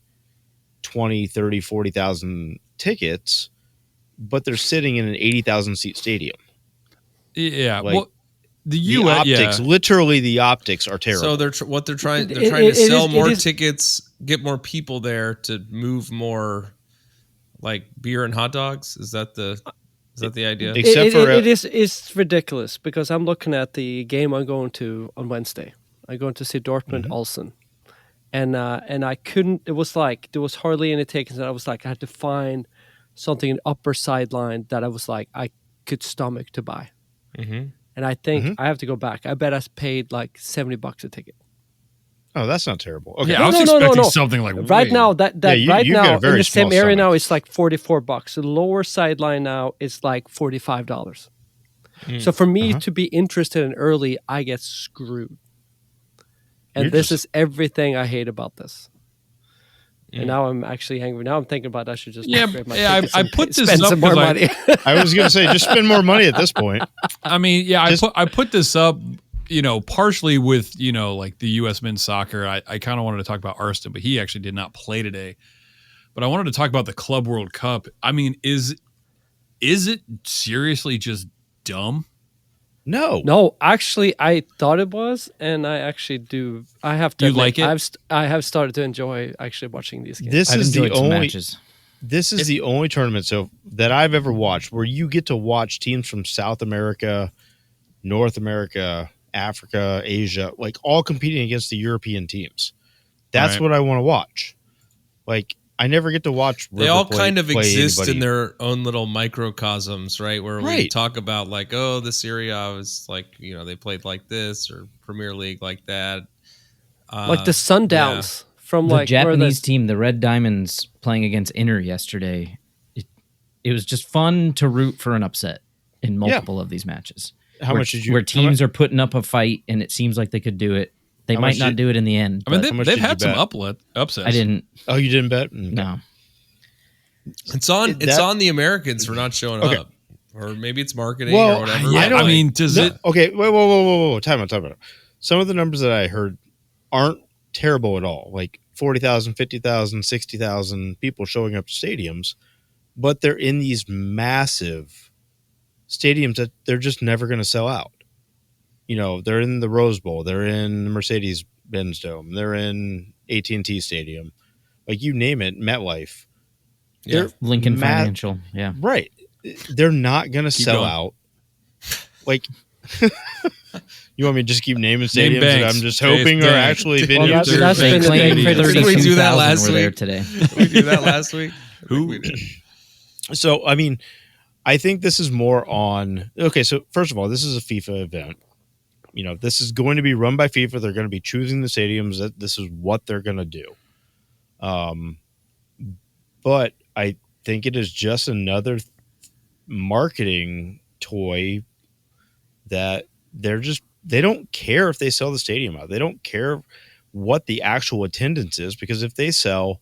20, 30, 40,000 tickets, but they're sitting in an 80,000 seat stadium. Yeah. Like, well, the The US, optics, literally the optics are terrible. So they're trying It- to it sell is- more it is- tickets, get more people there to move more, like beer and hot dogs. Is that the idea? Except for it's ridiculous because I'm looking at the game I'm going to on Wednesday. I'm going to see Dortmund Olsen, and I couldn't. It was like there was hardly any tickets, and I was like I had to find something in upper sideline that I was like I could stomach to buy. Mm-hmm. And I think I have to go back. I bet I paid like $70 a ticket. Oh, that's not terrible. Okay. Yeah, I was No, expecting no. something like Right way- now, that Yeah, you- right you've got a now in very the same small area now stomach. it's like $44. The lower sideline now is like $45. So for me to be interested in early, I get screwed. And You're this just- is everything I hate about this. And now I'm actually angry. Now I'm thinking about I should just upgrade my tickets I and put this spend up some more 'cause money. I was going to say, just spend more money at this point. I mean, yeah, Just- I put this up, partially with, like the U.S. men's soccer. I kind of wanted to talk about Arston, but he actually did not play today. But I wanted to talk about the Club World Cup. I mean, is it seriously just dumb? No. No, actually, I thought it was, and I actually do. I have to. You admit, like it? I have started to enjoy actually watching these games. This I've is the enjoyed some only matches. this is the only tournament that I've ever watched where you get to watch teams from South America, North America, Africa, Asia, like all competing against the European teams. That's Right. what I want to watch. Like I never get to watch. They River all play- kind of play exist anybody. in their own little microcosms, right? Where we Right. talk about like, oh, the Serie A was like, they played like this, or Premier League like that. Like the Sundowns from The like where Japanese team, the Red Diamonds, playing against Inter yesterday. It was just fun to root for an upset in multiple of these matches. How where, much did you? Where how teams much- are putting up a fight, and it seems like they could do it. They How might much not did- do it in the end. I mean, but much they've did you had some bet? upsets. I didn't. Oh, you didn't bet? Okay. No. It's on. It's That- on the Americans for not showing Okay. up, or maybe it's marketing Well, or whatever. Yeah, but, I like, mean, does No, it? Okay, whoa. Time out. Some of the numbers that I heard aren't terrible at all. Like 40,000, 50,000, 60,000 people showing up to stadiums, but they're in these massive stadiums that they're just never going to sell out. They're in the Rose Bowl, they're in the Mercedes-Benz Dome, they're in AT&T Stadium, like you name it, MetLife. Yeah. They're Lincoln ma- Financial. Yeah. Right. They're not going to sell going. out. Like, you want me to just keep naming Name stadiums that banks. I'm just Chase hoping are Bank. actually Well, venues? that's They been the claimed big criticism. Did we do that 32,000 last were there week? today. Did we do that last week? Who? We did. So, I mean, I think this is more on. Okay, so first of all, this is a FIFA event. This is going to be run by FIFA. They're going to be choosing the stadiums. That this is what they're going to do. But I think it is just another marketing toy that they don't care if they sell the stadium out. They don't care what the actual attendance is, because if they sell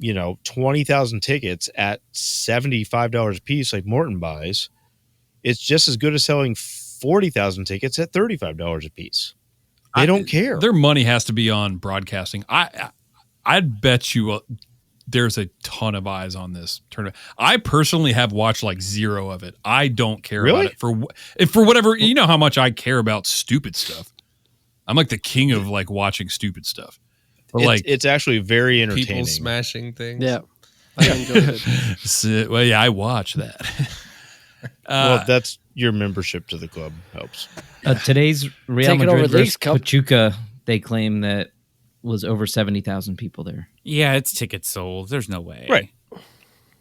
20,000 tickets at $75 a piece, like Morton buys, it's just as good as selling 40,000 tickets at $35 a piece. They don't care. Their money has to be on broadcasting. I'd bet you there's a ton of eyes on this tournament. I personally have watched like zero of it. I don't care Really? about it for whatever. You know how much I care about stupid stuff. I'm like the king of like watching stupid stuff. But it's actually very entertaining. People smashing things. Yeah, I enjoyed it. well, yeah, I watch that. Well, that's your membership to the club helps. Today's Real Taking over Madrid Leagues versus Cup. Pachuca, they claim that was over 70,000 people there. Yeah, it's tickets sold. There's no way. Right.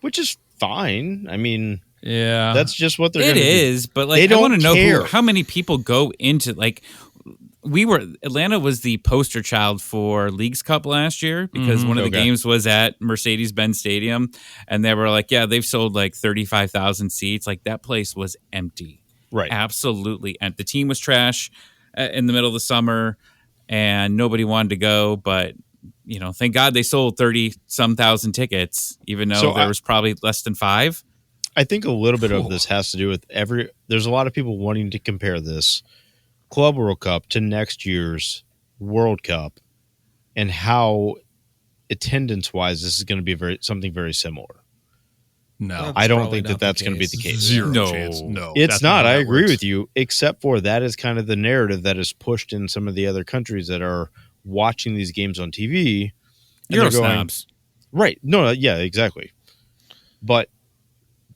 Which is fine. I mean, Yeah, that's just what they're It going to do. is, but like They I don't want to know care. how many people go into like Atlanta was the poster child for Leagues Cup last year because one of the Okay. games was at Mercedes-Benz Stadium, and they were like, yeah, they've sold like 35,000 seats. Like that place was empty. Right. Absolutely. And the team was trash in the middle of the summer and nobody wanted to go. But, thank God they sold 30-some thousand tickets, even though So there was probably less than 5. I think a little bit of this has to do with there's a lot of people wanting to compare this Club World Cup to next year's World Cup and how attendance wise this is going to be something very similar. No, I don't probably think not that's the going to be the case. case. zero No. chance. No, It's that's not. how I that agree works. with you, except for that is kind of the narrative that is pushed in some of the other countries that are watching these games on TV. and Euro they're going, snobs. Right. No, yeah, exactly. But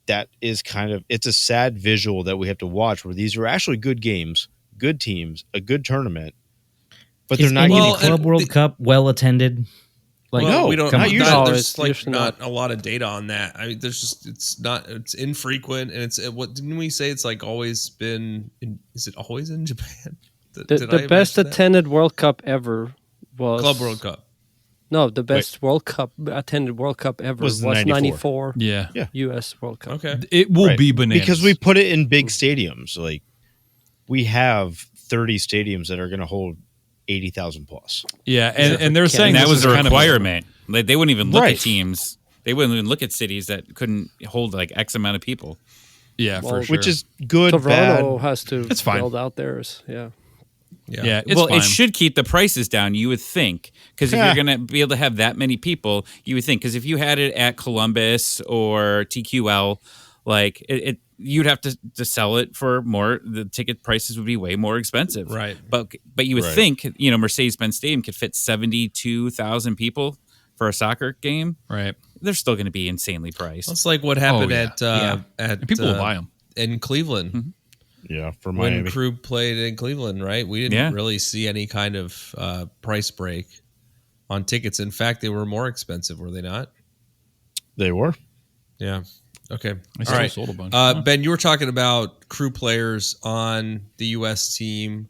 that is kind of, it's a sad visual that we have to watch where these are actually good games, good teams, a good tournament, but Is they're not any getting Club World Cup well attended? Like, No, we don't. not Not usually. No, there's it's like usually not not. a lot of data on that. I mean, there's just it's infrequent, and what didn't we say? It's like always been. Is it always in Japan? The best attended World Cup ever was Club World Cup. No, the best World Cup attended World Cup ever Was was, the 94 Yeah, U.S. World Cup. Okay. it will Right. be bananas because we put it in big stadiums. Like we have 30 stadiums that are going to hold 80,000 plus. Yeah, and they're saying And that this was is a kind of requirement. Like, they wouldn't even look Right. at teams. They wouldn't even look at cities that couldn't hold like X amount of people. yeah, for Well, sure. Which is good, Toronto bad. has to It's fine. build out theirs. Yeah. yeah, it's well, fine. it should keep the prices down, you would think, because if Yeah. you're going to be able to have that many people, you would think. Because if you had it at Columbus or TQL, like you'd have to sell it for more. The ticket prices would be way more expensive, Right. But you would Right. think, Mercedes-Benz Stadium could fit 72,000 people for a soccer game. right. They're still going to be insanely priced. That's like what happened yeah. at And people will buy them. in Cleveland. Mm-hmm. Yeah, for When Miami. Crew played in Cleveland, right? We didn't Yeah. really see any kind of price break on tickets. In fact, they were more expensive, were they not? They were. Yeah. Okay. I All still right. sold a bunch. Ben, you were talking about Crew players on the U.S. team.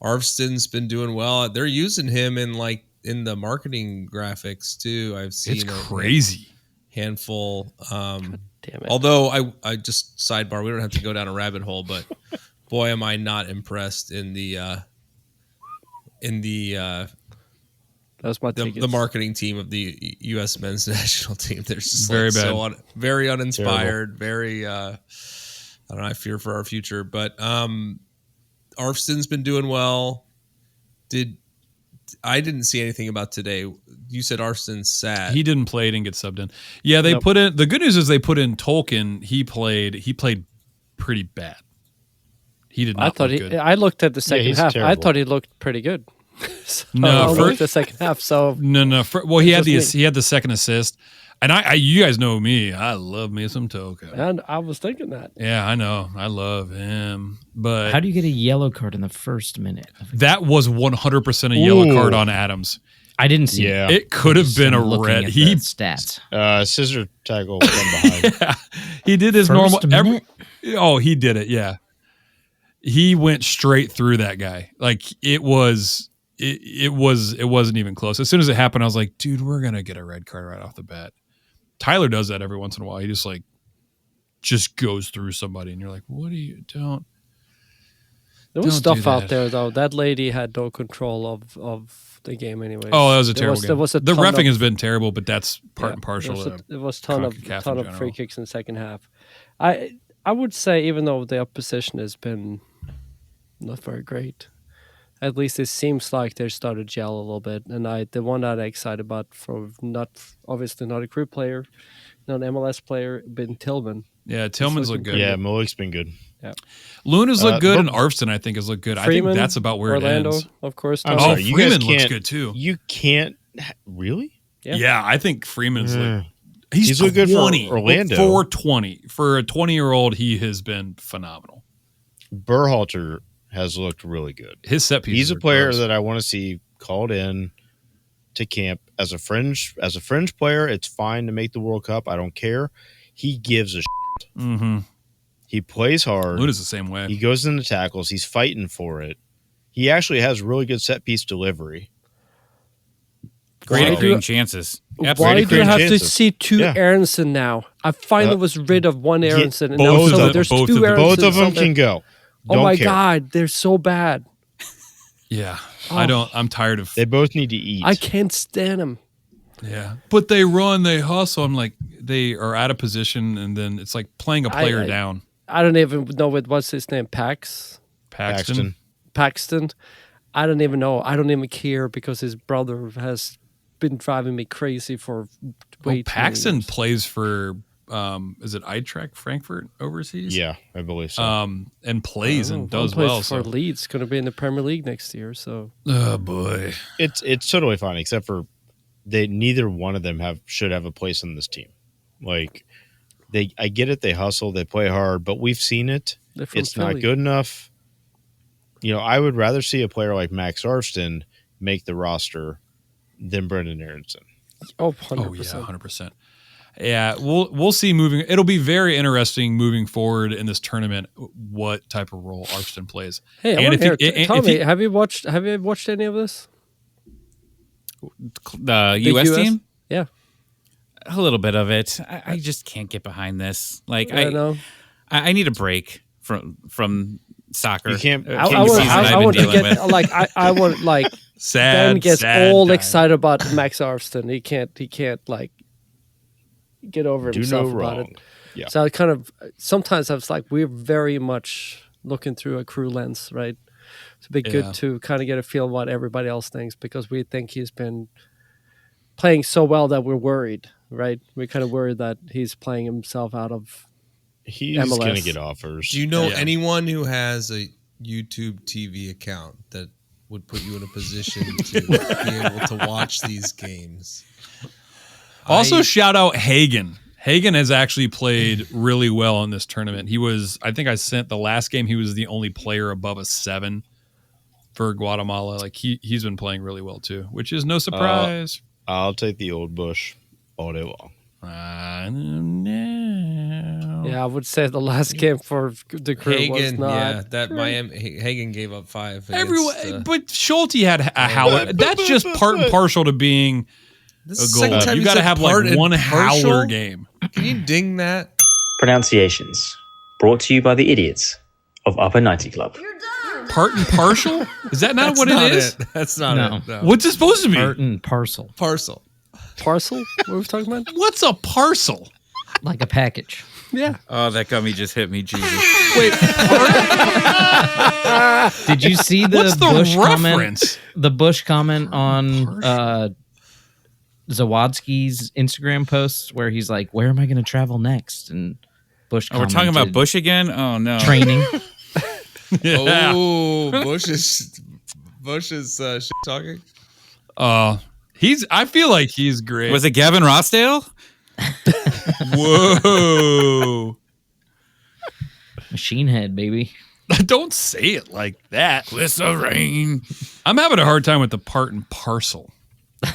Arvston's been doing well. They're using him in the marketing graphics too. I've seen It's a crazy. handful. Damn it. Although I just sidebar, we don't have to go down a rabbit hole, but boy, am I not impressed in the That's my tickets. the marketing team of the U.S. men's national team. They're just Very like bad. so very uninspired. Very I don't know. I fear for our future, but Arvston's been doing well. I didn't see anything about today. You said Arvston's sad. He didn't play, didn't get subbed in. Yeah, they Nope. put in. The good news is they put in Tolkien. He played pretty bad. He did not I thought look good. I looked at the second he's half. I terrible. thought he looked pretty good. So No, I for- looked at the second half. So No. Well, he had Just he had the second assist, and I you guys know me. I love me some Tolkien. and I was thinking that. Yeah, I know. I love him, but How do you get a yellow card in the first minute? that was 100% a yellow Ooh. card on Adams. I didn't see Yeah. it. It could have been a Looking red. at He the stats. Scissor tackle from behind. he did his First normal. minute? Oh, he did it. Yeah, he went straight through that guy. Like it wasn't even close. As soon as it happened, I was like, dude, we're gonna get a red card right off the bat. Tyler does that every once in a while. He just goes through somebody, and you're like, what do you don't? There was Don't do stuff out that. there though. That lady had no control of the game anyway. Oh, that was a terrible There game. was a The ton refing of- has been terrible, but that's part Yeah, and partial. There was ton of CONCACAF ton in of free general. kicks in the second half. I would say even though the opposition has been not very great, at least it seems like they started to gel a little bit. And the one that I'm excited about for obviously not a Crew player, not an MLS player, been Tillman. Yeah, Tillman's look good. Yeah, Malik's been good. Luna's look good, but- and Arvston I think has looked good. I Freeman, think that's about where Orlando, it ends. of course. I'm Tommy. sorry, you guys Freeman looks can't- good too. You can't really. Yeah. Yeah, I think Freeman's Mm. he's looked good for 20. Orlando. For 20. For a 20-year-old, he has been phenomenal. Berhalter has looked really good. His set pieces He's a are player gross. that I want to see called in to camp as a fringe player. It's fine to make the World Cup. I don't care. He gives a shit. Mm-hmm. He plays hard. Luna's the same way. He goes into tackles. He's fighting for it. He actually has really good set piece delivery. Great Why at creating do- chances. Why Absolutely. do you have to chances. see two Yeah. Aronson now? I finally Uh, was rid of one Aronson, and both now of suddenly them- there's both two of them. Aronsons. Both of them on there. can go. Oh Don't my care. god, they're so bad. Yeah. Oh. I'm tired of They both need to eat. I can't stand them. Yeah. But they run, they hustle. I'm like, they are out of position, and then it's like playing a player I- down. I don't even know what's his name. Paxton. I don't even know. I don't even care because his brother has been driving me crazy for way too many Paxton years. plays for is it Eintracht Frankfurt overseas? Yeah, I believe so. And plays and does plays well. for So, Leeds, going to be in the Premier League next year. So oh boy, It's totally fine, except for neither one of them should have a place in this team. Like I get it, they hustle, they play hard, but we've seen it. they're from It's Philly. not good enough. I would rather see a player like Max Arston make the roster than Brendan Aronson. Oh, 100%. oh yeah, 100%. Yeah, we'll see moving. It'll be very interesting moving forward in this tournament what type of role Arston plays. Hey, I And want to if he- hear, and- Tommy, if he- have you watched any of this? The U.S. team, Yeah. a little bit of it. I just can't get behind this. Like I know. I need a break from soccer. You can't- From I the want- season I've I been want to dealing get with. like I want like sad Ben gets sad all time. excited about Max Arston. He can't like get over Do himself no about wrong. it. Yeah. So I kind of sometimes I was like, we're very much looking through a crew lens, right? It's a bit Yeah. good to kind of get a feel of what everybody else thinks because we think he's been playing so well that we're worried, right? We're kind of worried that he's playing himself out of. He's MLS. going to get offers. Do you know Yeah. anyone who has a YouTube TV account that would put you in a position to be able to watch these games? Also, shout out Hagen. Hagen has actually played really well in this tournament. I think I sent the last game, he was the only player above a 7 for Guatemala. Like he's been playing really well too, which is no surprise. I'll take the old Bush all day long. No. Yeah, I would say the last game for the crew was Hagen, not. yeah, that Miami Hagen gave up 5. Everyone, against, but Schulte had a howler. That's just part and partial to being this a is the second goal. time You you got to said have part like and one partial? howler game. Can you ding that? Pronunciations brought to you by the idiots of Upper 90 Club. Part and partial? Is that not what Not it is? That's not No. it. No. What's it supposed to be? Part and parcel, Parcel. Parcel? What were we talking about? What's a parcel? like a package. Yeah. Oh, that gummy just hit me, Jesus. Wait, Did you see the what's the Bush comment? reference? The Bush comment on Zawadzki's Instagram posts where he's like, "Where am I going to travel next?" And Bush. Oh, we're talking about commented, Bush again? Oh no. training. Yeah. Oh, Bush is shit talking. I feel like he's great. Was it Gavin Rossdale? Whoa. Machine head, baby. Don't say it like that. Glycerine. I'm having a hard time with the part and parcel. Like,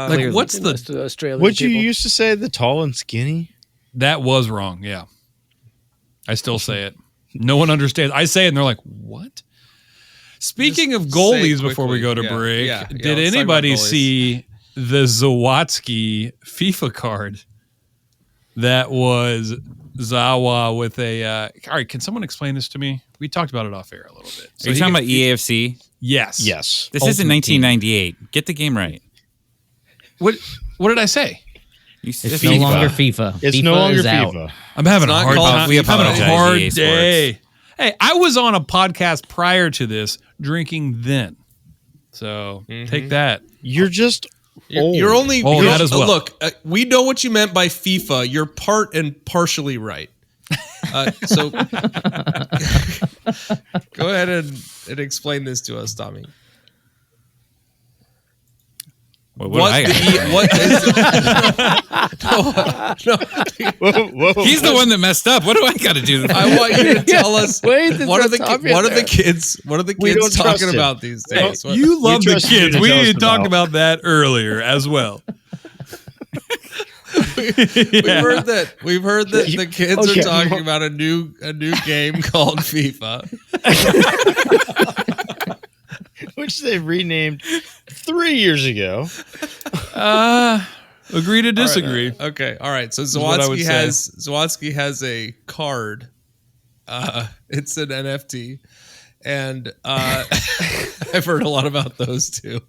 Clearly. what's the. Most Australian What you people. used to say, the tall and skinny? That was wrong. Yeah. I still say it. No one understands. I say it and they're like, what? Speaking Just of goalies say it before we go to quickly. break, Yeah, did let's talk about anybody goalies. see the Zawadzki FIFA card that was Zawa with a. All right, can someone explain this to me? We talked about it off air a little bit. Are you he talking got- about EAFC? Yes. Yes. This isn't Ultimate Team. 1998. Get the game right. What did I say? It's It's no FIFA. longer FIFA. It's FIFA no longer is out. FIFA. I'm having a not hard called time. We I'm having a apologize, hard EA day. Hey, I was on a podcast prior to this drinking then. So take that. You're just old. You're only. Oh, you're- that as well. Look, we know what you meant by FIFA. You're part and partially right. So go ahead and explain this to us, Tommy. What do I got? What is Whoa. He's the one that messed up. What do I got to do? I want you to tell us Wait, what are the Tommy what are there. the kids We don't trust talking him. about these days? What- You love the trust you kids. to We tell us need to talk about. about that earlier as well. We've heard that the kids Okay. are talking about a new game called FIFA. Which they renamed 3 years ago. Agree to disagree. Okay, all right. So what I would Zawadzki has a card. It's an NFT, and I've heard a lot about those too.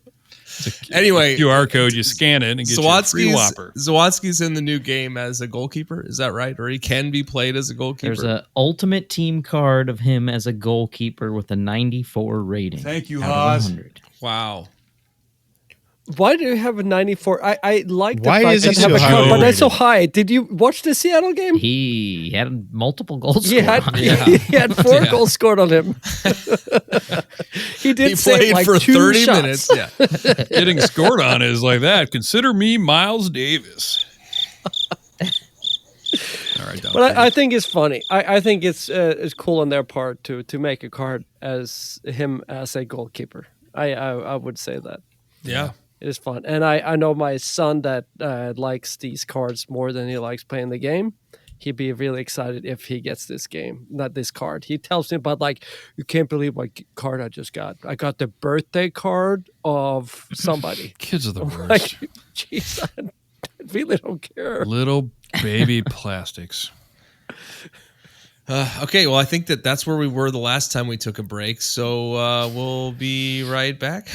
Anyway, QR code, you scan it and get your free whopper. Zawadzki's in the new game as a goalkeeper. Is that right? Or he can be played as a goalkeeper? There's a ultimate team card of him as a goalkeeper with a 94 rating. Thank you, out of Haas. 100. Wow. Why do you have a 94? I like the Why fact is he that they have so a card, but high? that's so high. Did you watch the Seattle game? He had multiple goals He scored had, on him. he had 4 goals scored on him. He did He save played like for 2 30 shots. minutes. Yeah. Getting scored on is like that. Consider me Miles Davis. All right, But I think it's funny. I think it's cool on their part to make a card as him as a goalkeeper. I would say that. Yeah. It is fun. And I know my son that likes these cards more than he likes playing the game. He'd be really excited if he gets this game, not this card. He tells me about, like, you can't believe my card I just got. I got the birthday card of somebody. Kids are the I'm worst. like, jeez, I really don't care. Little baby plastics. Okay, well, I think that's where we were the last time we took a break, so we'll be right back.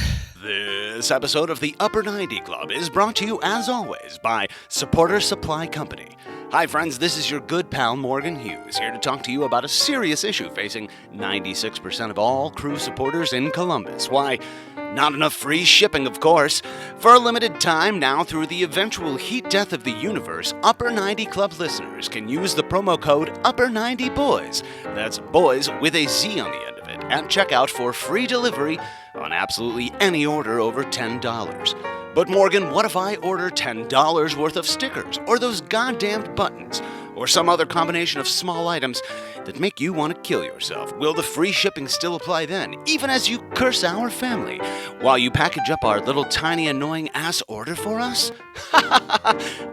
This episode of the Upper 90 Club is brought to you, as always, by Supporter Supply Company. Hi, friends, this is your good pal Morgan Hughes, here to talk to you about a serious issue facing 96% of all crew supporters in Columbus. Why, not enough free shipping, of course. For a limited time now, through the eventual heat death of the universe, Upper 90 Club listeners can use the promo code Upper90Boys. That's boys with a Z on the end of it, at checkout for free delivery on absolutely any order over $10. But Morgan, what if I order $10 worth of stickers, or those goddamned buttons, or some other combination of small items that make you want to kill yourself? Will the free shipping still apply then, even as you curse our family, while you package up our little tiny annoying ass order for us?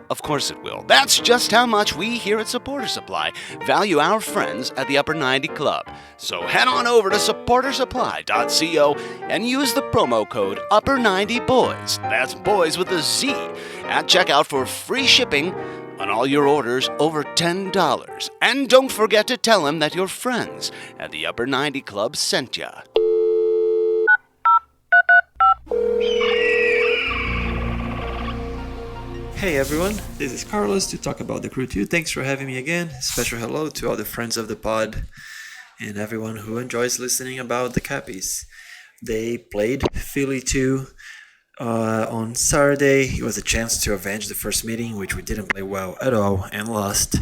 Of course it will. That's just how much we here at Supporter Supply value our friends at the Upper 90 Club. So head on over to supportersupply.co and use the promo code Upper90Boys. That's boys with a Z at checkout for free shipping on all your orders over $10. And don't forget to tell them that your friends at the Upper 90 Club sent ya. Hey everyone, this is Carlos to talk about the Crew 2. Thanks for having me again. Special hello to all the friends of the pod and everyone who enjoys listening about the Cappies. They played Philly 2 on Saturday. It was a chance to avenge the first meeting, which we didn't play well at all and lost.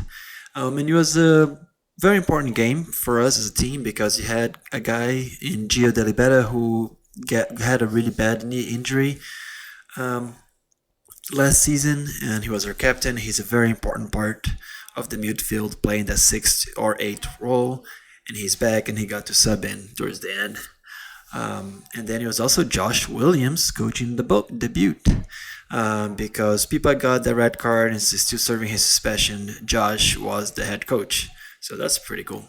And it was a very important game for us as a team because you had a guy in Gio Delibera who had a really bad knee injury last season, and he was our captain. He's a very important part of the midfield, playing that 6th or 8th role, and he's back and he got to sub in towards the end. And then it was also Josh Williams coaching the debut because Pipa got the red card and is still serving his suspension. Josh was the head coach, so that's pretty cool.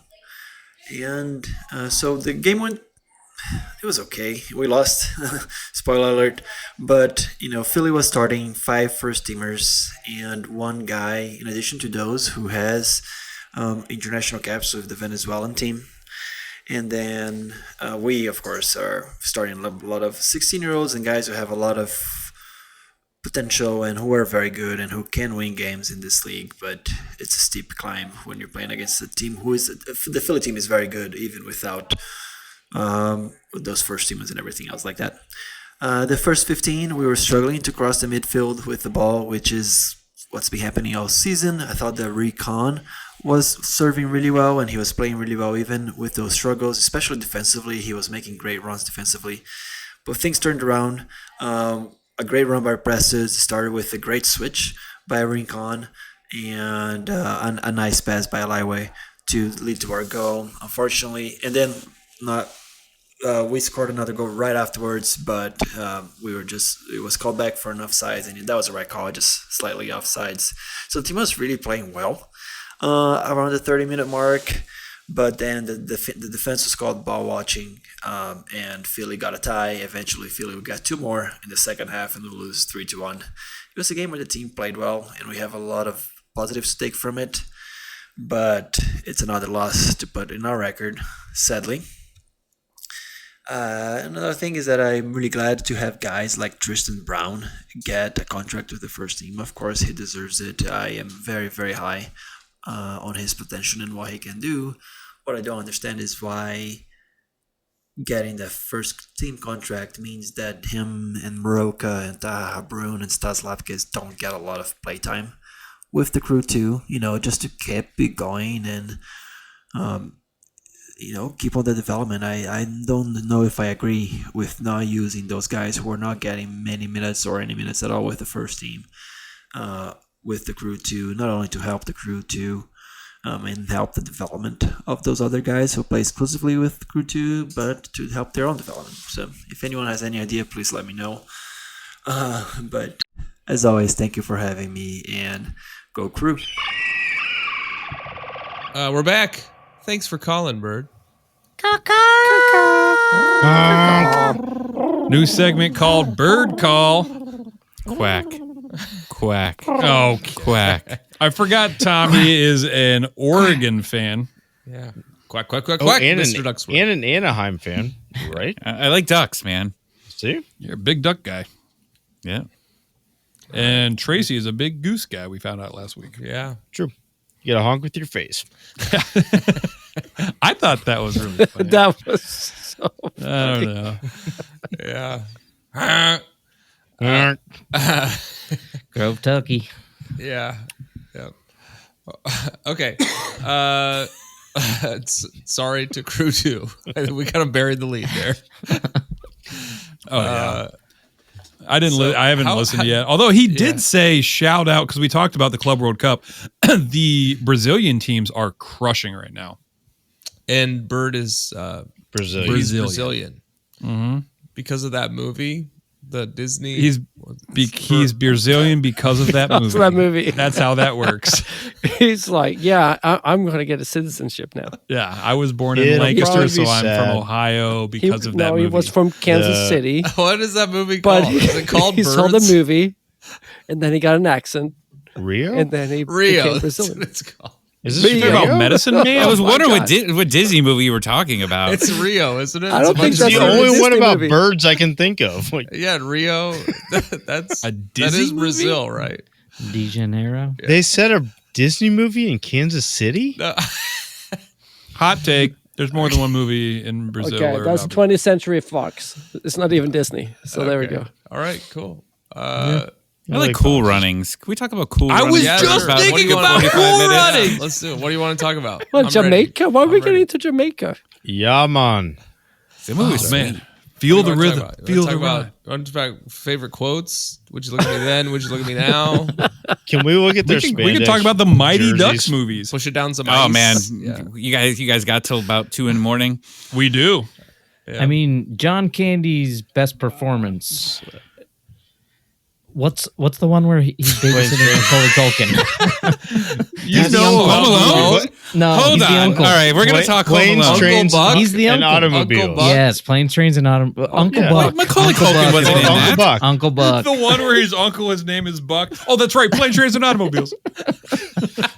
And so the game went. It was okay. We lost, spoiler alert. But Philly was starting 5 first-teamers and 1 guy in addition to those who has international caps with the Venezuelan team. And then we, of course, are starting a lot of 16-year-olds and guys who have a lot of potential and who are very good and who can win games in this league. But it's a steep climb when you're playing against a team who is the Philly team is very good even without those first teamers and everything else like that. The first 15, we were struggling to cross the midfield with the ball, which is what's been happening all season. I thought that Recon was serving really well and he was playing really well even with those struggles, especially defensively. He was making great runs defensively. But things turned around. A great run by Presses started with a great switch by Rincon and a nice pass by Aliway to lead to our goal. Unfortunately, and then we scored another goal right afterwards, but it was called back for an offsides, and that was the right call, just slightly offsides. So the team was really playing well around the 30-minute mark, but then the defense was called ball watching, and Philly got a tie. Eventually, Philly got 2 more in the second half, and we lose 3-1. It was a game where the team played well, and we have a lot of positives to take from it, but it's another loss to put in our record, sadly. Another thing is that I'm really glad to have guys like Tristan Brown get a contract with the first team. Of course, he deserves it. I am very, very high on his potential and what he can do. What I don't understand is why getting the first team contract means that him and Moroka and Taha Brun and Staslavkis don't get a lot of playtime with the crew too, just to keep it going and keep on the development. I don't know if I agree with not using those guys who are not getting many minutes or any minutes at all with the first team, with the crew too, not only to help the crew too, and help the development of those other guys who play exclusively with crew 2, but to help their own development. So if anyone has any idea, please let me know. But as always, thank you for having me, and go crew. We're back. Thanks for calling, Bird. New segment called Bird Call. Quack. Quack. Oh, Quack. I forgot Tommy is an Oregon fan. Yeah. Quack, quack, quack, quack, and Mr. Ducksworth. And an Anaheim fan, right? I like ducks, man. See? You're a big duck guy. Yeah. And Tracy is a big goose guy, we found out last week. Yeah. True. You gotta honk with your face. I thought that was really funny. That was so funny. I don't know. Yeah. Grove Tucky. Yeah. Yeah. Okay. Sorry to crew 2. We kind of buried the lead there. Oh yeah. I haven't listened yet. Although he did say shout out because we talked about the Club World Cup. The Brazilian teams are crushing right now. And Bird is Brazilian. He's Brazilian. Mm-hmm. Because of that movie, the Disney. He's Brazilian because of that movie. That movie. That's how that works. He's like, yeah, I'm going to get a citizenship now. Yeah, I was born in It'll Lancaster, probably so be I'm sad. from Ohio because of that movie. He was from Kansas City. What is that movie But called? Is it called he Birds? saw the movie, and then he got an accent, Rio? and then he Rio. became That's Brazilian. what it's called. Is this Rio? About Medicine Man? I was wondering God. what Disney movie you were talking about. It's Rio, isn't it? I don't think It's a bunch It's of the that's a only one Disney about movie. birds I can think of. Like, Yeah, Rio. That's A that Disney is movie? Brazil, right? De Janeiro. They said a Disney movie in Kansas City? No. Hot take. There's more than one movie in Brazil. Okay, or that's about- 20th Century Fox. It's not even Disney. So there we Okay. go. All right, cool. I like Cool Runnings. Can we talk about Cool I Runnings? was Yeah, just sure. What do thinking you want- about 45 Cool minutes? Runnings. Let's do it. What do you want to talk about? Well, I'm Jamaica. ready. Why are we I'm ready. getting to Jamaica? Yeah, man. The movie's Man, sweet. feel What do the you wanna rhythm. talk about? You Feel wanna the talk rhythm. about, want to talk about favorite quotes? Would you look at me then? Would you look at me now? Can we look at their We can spandex talk about the Mighty jerseys? Ducks movies. Push it down some Oh ice. man, Yeah. you guys got till about 2 a.m. We do. Yeah. I mean, John Candy's best performance. What's the one where he's babysitting Macaulay Culkin? You He's the know uncle. Home Alone? What? No, Hold he's the on. uncle. All right, we're gonna talk Home Planes, Alone. trains, Buck? He's the and uncle. automobiles. Uncle Buck? Yes, planes, trains, and Uncle yeah. Buck. Macaulay Uncle Culkin Buck. wasn't in Uncle that. Buck. Uncle Buck. The one where his uncle, his name is Buck. Oh, that's right. Plane, trains, and automobiles.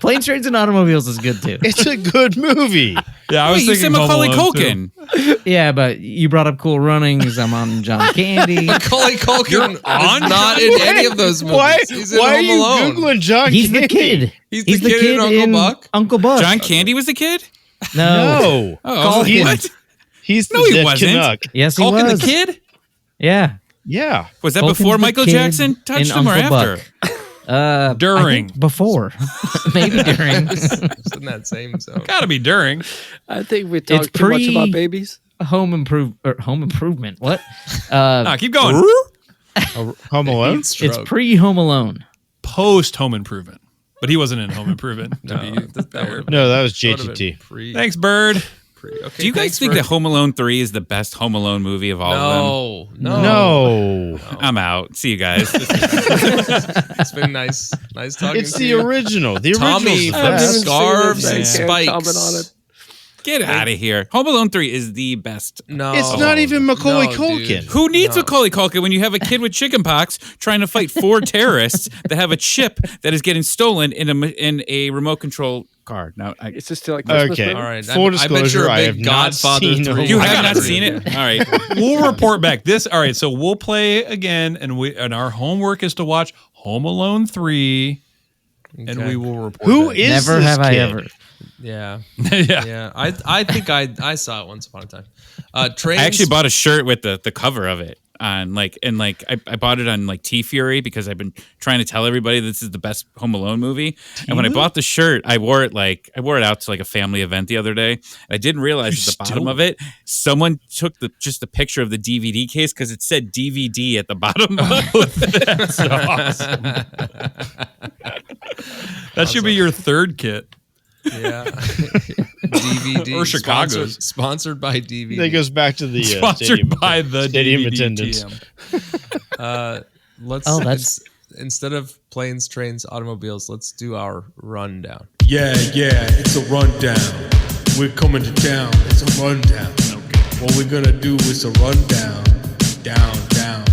Planes, trains, and automobiles is good too. It's a good movie. Yeah, I was Wait, you thinking said Home Macaulay Alone, too. Culkin. Yeah, but you brought up Cool Runnings. I'm on John Candy. Macaulay Culkin is on not in any of those movies. Why? He's in Why are Home you Alone. googling John? He's the Candy? kid. He's the kid in Uncle Buck? Uncle Buck. John Candy was the kid? No. No, Oh, Culkin. what? he's the No, he dead wasn't. Canuck. Yes, he Culkin was. the kid? Yeah. Yeah, Was that Culkin's before the Michael kid Jackson touched in him or Uncle after? Buck. I During. think before. Maybe during. It's in that same zone. Gotta be during. I think we talked It's too much pre- about babies. Home Improvement. What? Keep going. Home Alone. It's Stroke. pre Home Alone. Post Home Improvement. But he wasn't in Home Improvement. No, there. No, that was That would've been JTT. pre- Thanks, Bird. pre- Okay, Do you guys thanks think for- that Home Alone 3 is the best Home Alone movie of all of No. No, them? I'm out. See you guys. It's been nice talking it's to the you. original. The Tommy original's the from haven't even best. seen Scarves it, and so I can't comment Spikes. on it. Get out of here. Home Alone 3 is the best. No, It's not even Macaulay No, Culkin. dude. Who needs No. Macaulay Culkin when you have a kid with chickenpox trying to fight 4 terrorists that have a chip that is getting stolen in a remote control car? Now, It's just still like Christmas Okay. movie. All right. Full I bet you're disclosure, a I big have not Godfather seen 3. Home you I have gotta not seen it? All right. We'll report back. All right, so we'll play again, and our homework is to watch Home Alone 3 and we will report. Who back. is Never this have I kid? ever. Yeah. Yeah. Yeah. I think I saw it once upon a time. Trains. I actually bought a shirt with the cover of it on I bought it on like T Fury because I've been trying to tell everybody this is the best Home Alone movie. And when I bought the shirt, I wore it out to like a family event the other day. I didn't realize at the bottom of it, someone took just a picture of the DVD case because it said DVD at the bottom. That's awesome. That should be your third kit. Yeah. DVD. Or Chicago's. Sponsored by DVD. That goes back to the Sponsored by the stadium DVD attendants. TM. Let's instead of planes, trains, automobiles, let's do our rundown. Yeah, it's a rundown. We're coming to town. It's a rundown. What we're gonna do is a rundown. Down,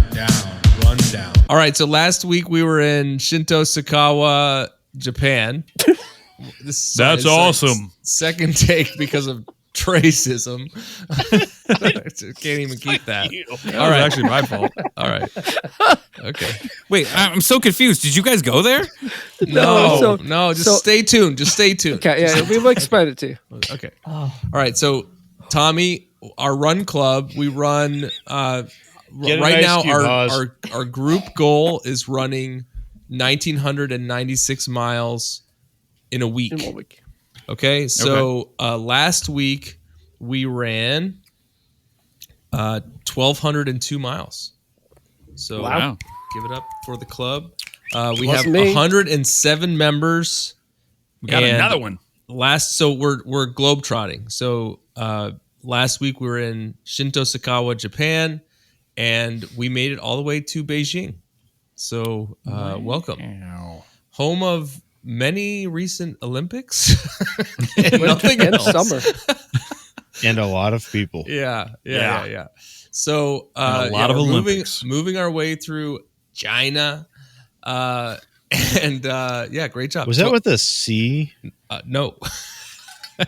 rundown. All right, so last week we were in Shinto Sakawa, Japan. That's awesome. Second take because of Tracism. Can't even keep that. All right, actually my fault. All right. Okay. Wait, I'm so confused. Did you guys go there? No. Just stay tuned. Just stay tuned. Okay, yeah, we will explain it to you. Okay. All right. So, Tommy, our run club, we run. Right now, our group goal is running 1,996 miles in a week. In 1 week. Okay. So last week we ran 1,202 miles. So wow. Give it up for the club. We Plus have me. 107 members. We got another one. So we're globetrotting. So last week we were in Shinto Sakawa, Japan, and we made it all the way to Beijing. So welcome, home of many recent Olympics and nothing And else. summer. And a lot of people. Yeah. So And a lot of we're Olympics. moving our way through China, and great job. Was that with a C? No.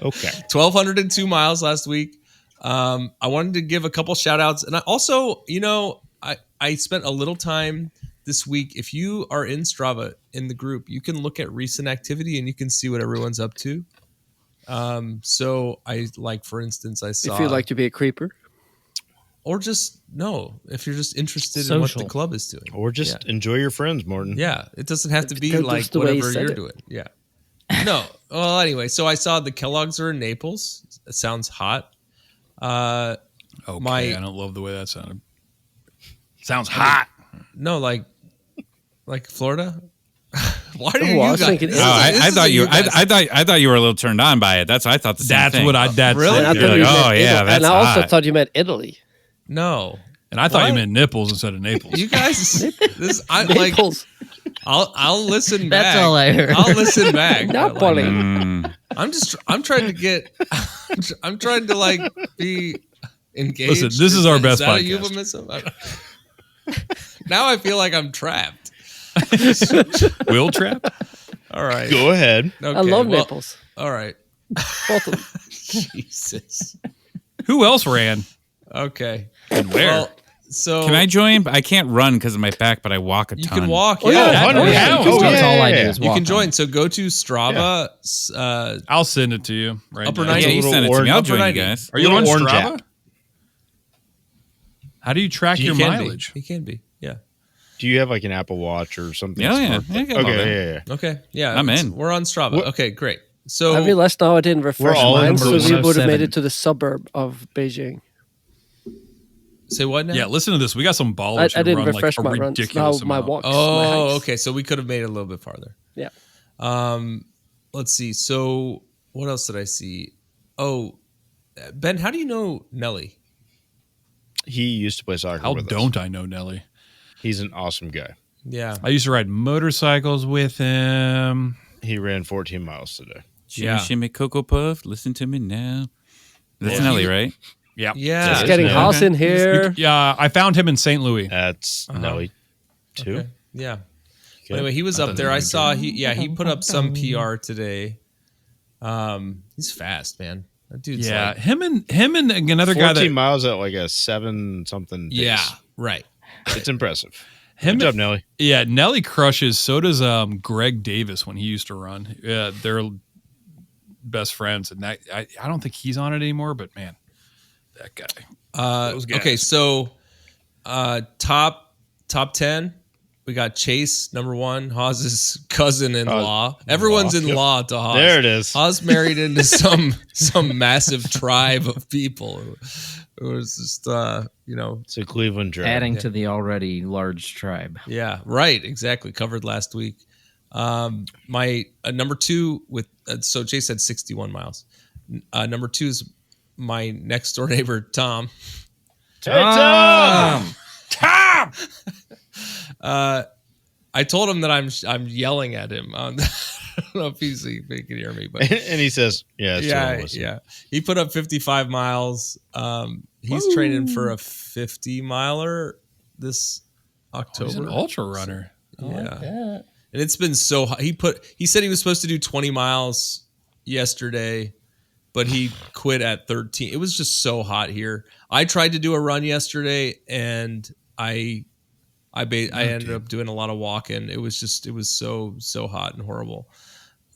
Okay. 1,202 miles last week. I wanted to give a couple shout outs. And I also, I spent a little time this week. If you are in Strava in the group, you can look at recent activity and you can see what everyone's up to. So for instance, I saw. If you'd like to be a creeper. Or just, if you're just interested in what the club is doing. Or just enjoy your friends, Morton. Yeah. It doesn't have to be That's like the way you whatever said you're it. doing. Yeah. No. Well, anyway, so I saw the Kellogg's are in Naples. It sounds hot. I don't love the way that sounded. Sounds hot. No, like Florida. Why do Oh, you I was guys? thinking this Oh, is- I this thought is you. guys. I thought you were a little turned on by it. That's I thought the same That's thing. what I. Really? And I You're thought like, you meant oh, yeah, Italy. that's And I also hot. thought you meant Italy. No. And I thought you What? meant nipples instead of Naples. You guys. I like. Naples. I'll listen back. That's all I heard. I'll listen back. Napoli. I'm trying to get. I'm trying to like be engaged. Listen, this is our best that a podcast. euphemism? Now I feel like I'm trapped. Will trap? All right. Go ahead. Okay, I love well, Naples. All right. Both of them. Jesus. Who else ran? Okay. And where? Well, so Can I join? I can't run because of my back, but I walk a ton. you can walk. Oh, yeah. Oh, yeah. yeah. That's all I do is You walk can on. join. So go to Strava. I'll send it to you. Right Upper now. night- Yeah, you Little send it to me. I'll orange- join you 90. guys. Are you on Little orange Strava? app. How do you track He your can mileage? be. He can be. Yeah. Do you have like an Apple Watch or something? Yeah, yeah. smart? I got all that. Okay, yeah. Okay. Yeah. I'm it's- in. We're on Strava. What- Okay. Great. So I realized now I didn't refresh all in mine, so number we would have 107. made it to the suburb of Beijing. say what now? Yeah, listen to this. We got some I ballers who didn't run refresh like a my runs. Now ridiculous my amount. walks. my Oh, hikes. okay. So we could have made it a little bit farther. Yeah. Let's see. So what else did I see? Oh, Ben, how do you know Nelly? He used to play soccer How with us. don't I know Nelly? He's an awesome guy. Yeah. I used to ride motorcycles with him. He ran 14 miles today. Shimmy, Yeah. shimmy, Cocoa Puff. Listen to me now. That's Yeah. Nelly, right? Yeah. Yeah. Just getting yeah. house in You here. could- yeah, I found him in St. Louis. That's Nelly too. Okay. Yeah. Okay. Anyway, he was I up thought there. they I were saw he put up some PR today. He's fast, man. That dude's Yeah, like, him and another guy 14 that miles at like a 7 something. yeah, right. It's impressive. Good job, Nelly. Yeah, Nelly crushes. So does Greg Davis when he used to run. Yeah, they're best friends, and that I don't think he's on it anymore. But man, that guy. Those guys. Okay, so top 10. We got Chase, number 1, Hawes's cousin-in-law. Everyone's in law to Hawes. There it is. Hawes married into some massive tribe of people. It was just, It's a Cleveland tribe. Adding to the already large tribe. Yeah, right. Exactly. Covered last week. My number 2 with so Chase had 61 miles. Number 2 is my next door neighbor, Tom. Hey, Tom! Tom! I told him that I'm yelling at him. I don't know if he can hear me, but and he says, yeah. He put up 55 miles. He's training for a 50 miler this October. He's an ultra runner. Yeah, and it's been so hot. He said he was supposed to do 20 miles yesterday, but he quit at 13. It was just so hot here. I tried to do a run yesterday, and I ended up doing a lot of walking. It was so hot and horrible.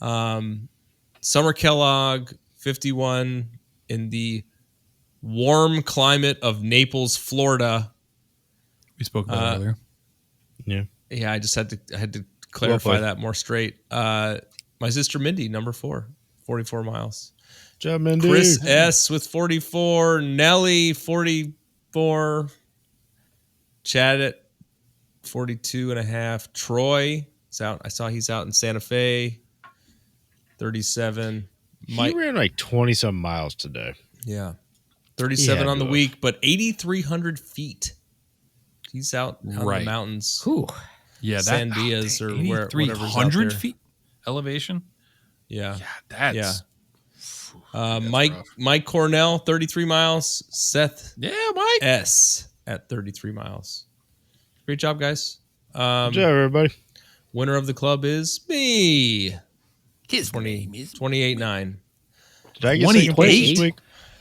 Summer Kellogg, 51 in the warm climate of Naples, Florida. We spoke about it earlier. Yeah. I just had to clarify that more straight. My sister Mindy, number 4, 44 miles. Good job, Mindy. Chris S with 44, Nelly 44, Chad at 42 and a half. Troy is out. I saw he's out in Santa Fe. 37. He ran like 20-some miles today. Yeah. 37 on the week, but 8,300 feet. He's out on the mountains. Ooh. Yeah, San Diaz or wherever. 300 feet elevation. Yeah. That's Mike Cornell, 33 miles. Seth Mike S at 33 miles. Great job, guys. Good job, everybody. Winner of the club is me. His name is 28.9. Did I get second place this week?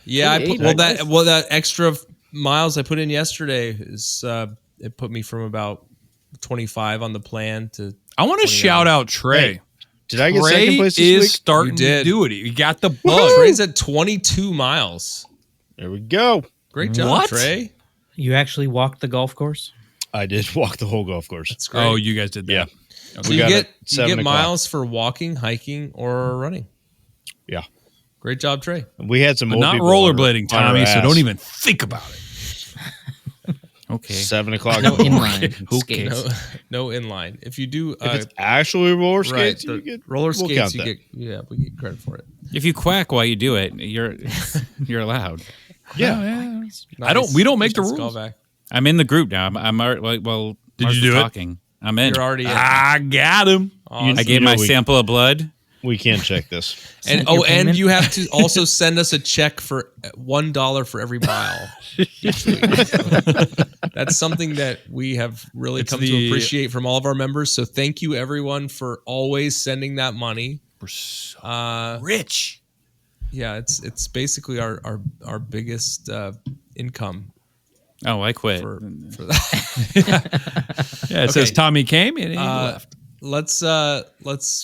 Yeah, I put that extra miles I put in yesterday is it put me from about 25 on the plan to. I want to shout out Trey. Hey, did I get Trey second place this is week? starting to do it. He got the bug. Trey's at 22 miles. There we go. Great job, Trey. You actually walked the golf course? I did walk the whole golf course. That's great. Oh, you guys did that. Yeah. So you get miles for walking, hiking, or running. Yeah. Great job, Trey. We had some But old not people rollerblading, on our Tommy, so ass. don't even think about it. Okay. 7 o'clock. No inline skates. No inline. If you do, If it's actually roller right, skates, you get roller we'll skates, count you that. get we get credit for it. If you quack while you do it, you're allowed. Yeah. We don't make the Let's call rules. back. I'm in the group now. I'm like, well, Did you do it? talking. I'm in. You're already in. I got him. Awesome. I gave my sample of blood. We can't check this. And and you have to also send us a check for $1 for every mile each week. That's something that we have really come to appreciate from all of our members. So thank you, everyone, for always sending that money. We're so rich. Yeah, it's basically our biggest income. Oh, I quit. For that. Yeah, it says Tommy came and he left. Let's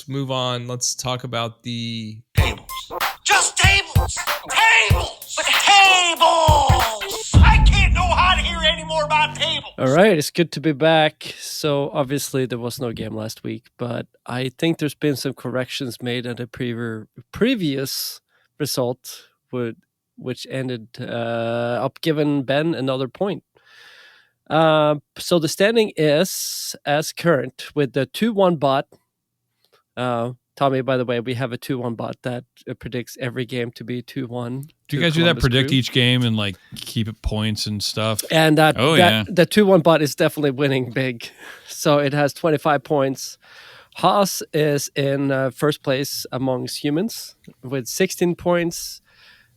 move on. Let's talk about the Tables. Just tables. Tables. But tables. I can't know how to hear any more about tables. All right, it's good to be back. So obviously there was no game last week, but I think there's been some corrections made on the previous result, which ended up giving Ben another point. So the standing is as current with the 2-1 bot. Tommy, by the way, we have a 2-1 bot that predicts every game to be 2-1. Do you guys do that? Predict each game and like keep it points and stuff? And the 2-1 bot is definitely winning big. So it has 25 points. Haas is in first place amongst humans with 16 points.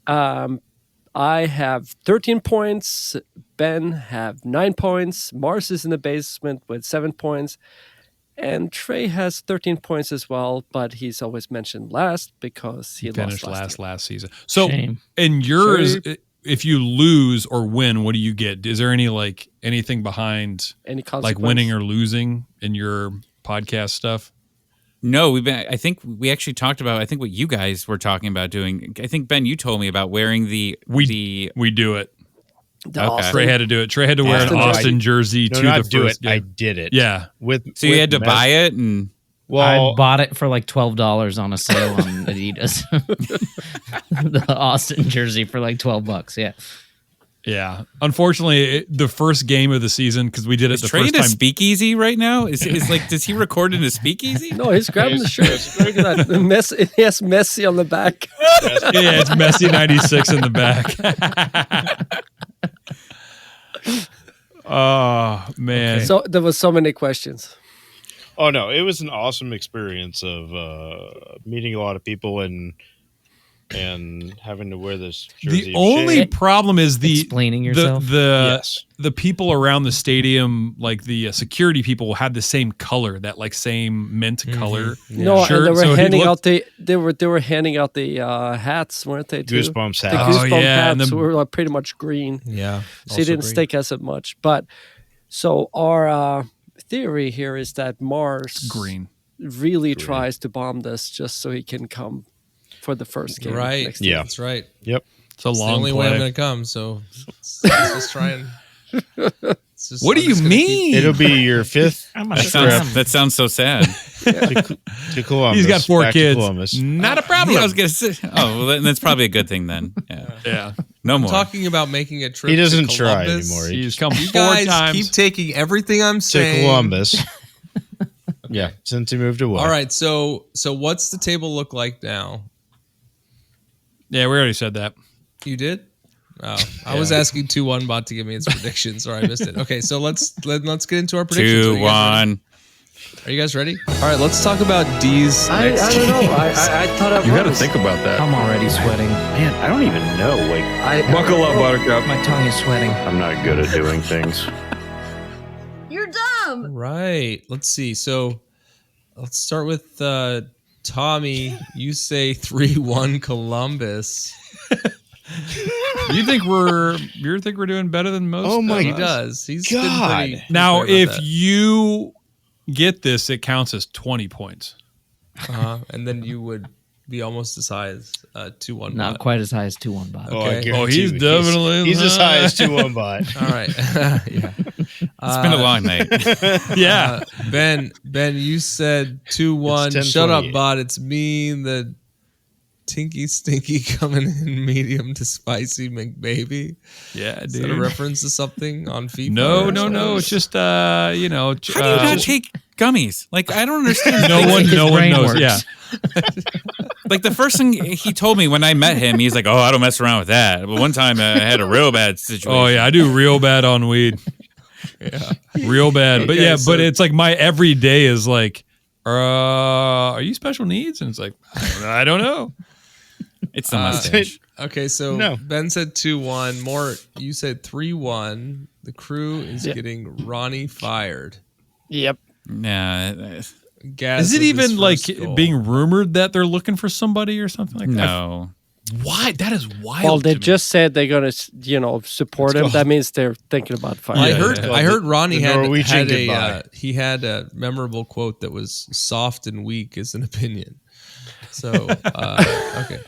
I have 13 points. Ben have 9 points. Mars is in the basement with 7 points. And Trey has 13 points as well, but he's always mentioned last because he finished lost last season. So Shame. in yours, if you lose or win, what do you get? Is there any like anything behind Any consequence? like winning or losing in your podcast stuff? No, I think we actually talked about, I think what you guys were talking about doing. I think, Ben, you told me about wearing we do it. Okay. Trey had to do it. Trey had to wear an Austin jersey to the first game. I did it. Yeah. So you had to buy it, and I bought it for like $12 on a sale on Adidas. The Austin jersey for like $12. Yeah. Yeah. Unfortunately, the first game of the season, because we did it is the Trey first in a time. speakeasy right now? Is like, does he record in a speakeasy? No, he's grabbing the shirt. Look at that. It has Messi on the back. Yeah, it's Messi 96 in the back. Oh, man. Okay. So there was so many questions. Oh no, it was an awesome experience of meeting a lot of people and having to wear this jersey. The only problem is explaining yourself. The people around the stadium, like the security people, had the same color, that like same mint color. No, shirt. and they were So handing out they were handing out the hats, weren't they? Too? Goosebumps The hats. Goosebumps and hats the- were like pretty much green. Yeah. So he didn't stick us as much. But so our theory here is that Mars green really tries to bomb this just so he can come for the first game. Right. Next year. That's right. Yep. It's a It's long the only play. way I'm going to come. So let's just try and. What do you mean? It'll be your fifth That sounds so sad. to Columbus. He's got 4 back to kids. Columbus. Not a problem. I was gonna say, well, that's probably a good thing then. Yeah. No more. Talking about making a trip. He doesn't to try Columbus. anymore. He's come You 4 guys times. keep taking everything I'm To saying. Columbus. Yeah, since he moved away. All right. So what's the table look like now? Yeah, we already said that. You did? Oh, I was asking 2-1 bot to give me its predictions, or I missed it. Okay, so let's get into our predictions. 2-1. Are you guys ready? All right, let's talk about D's. I don't know. I thought I You got to was. think about that. I'm already sweating. Man, I don't even know. Like, buckle up, Buttercup. My tongue is sweating. I'm not good at doing things. You're dumb. Right. Let's see. So let's start with Tommy. You say 3-1 Columbus. You think we're doing better than most? Oh my He God. does. He's God. been pretty. Now, clear if about that. you get this, it counts as 20 points. And then you would be almost as high as 2-1. Not bot. quite as high as 2-1 bot. Oh, I Okay. guarantee he's you, definitely he's as high as high. 2-1 bot. All right. Yeah. It's been a long night. Yeah. Ben, you said 2-1. It's Shut up, 10:28. bot. It's me, the Tinky Stinky, coming in medium to spicy McBaby. Yeah, Is that a dude. reference to something on FIFA? No. or something? It's just, How do you not take gummies? Like, I don't understand. no one brain knows. works. Yeah. Like, the first thing he told me when I met him, he's like, "Oh, I don't mess around with that." But one time I had a real bad situation. Oh, yeah. I do real bad on weed. Yeah. Real bad. But Okay, yeah, so- but it's like my everyday is like, are you special needs? And it's like, I don't know. It's the mustache. Okay, so No. Ben said 2-1. Mort, you said 3-1. The crew is getting Ronnie fired. Yep. Nah, Gas Is it with his even like first goal. being rumored that they're looking for somebody or something like that? no. Why? That is wild. Well, they to me. just said they're going to, support him. That means they're thinking about firing. I Yeah, heard. yeah. I heard Ronnie The had Norwegian a. goodbye. He had a memorable quote that was soft and weak as an opinion. So okay.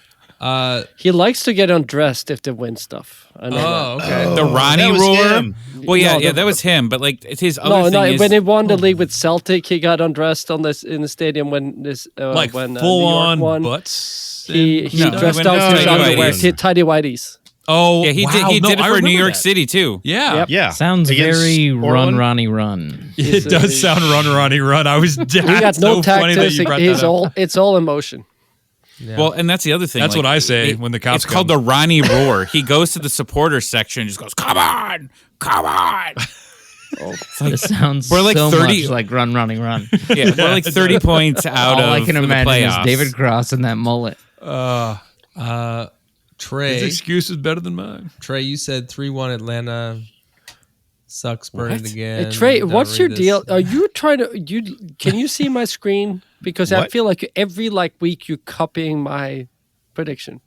He likes to get undressed if they win stuff. I know Oh, okay. The Ronnie that was roar. him. Well, yeah, No, that was him. But like, it's his that. other No, thing is when they won the league with Celtic, he got undressed in the stadium when like when full New York on won. butts. He No, dressed he went out in his tidy underwear, whities. tidy whities. Oh, yeah, he wow. did. He No, did it I for New remember York that. City too. Yeah. Yep. Yeah. Sounds Against very run, Portland. Ronnie, run. It does sound run, Ronnie, run. I was. He That's got no so funny that tactics. you brought that up. It's all emotion. Yeah. Well, and that's the other thing. That's what I say when the cops It's called come. the Ronnie roar. He goes to the supporter section and just goes, "Come on, come on." This sounds we're like so 30 much like run, running, run. Yeah, we're like 30 points out All of I can the imagine is playoffs. David Cross and that mullet. Trey. His excuse is better than mine. Trey, you said 3-1 Atlanta. Sucks burning again. Hey, Trey, Don't what's read your this. deal? Are you trying to? Can you see my screen? Because I What? feel like every week you're copying my prediction.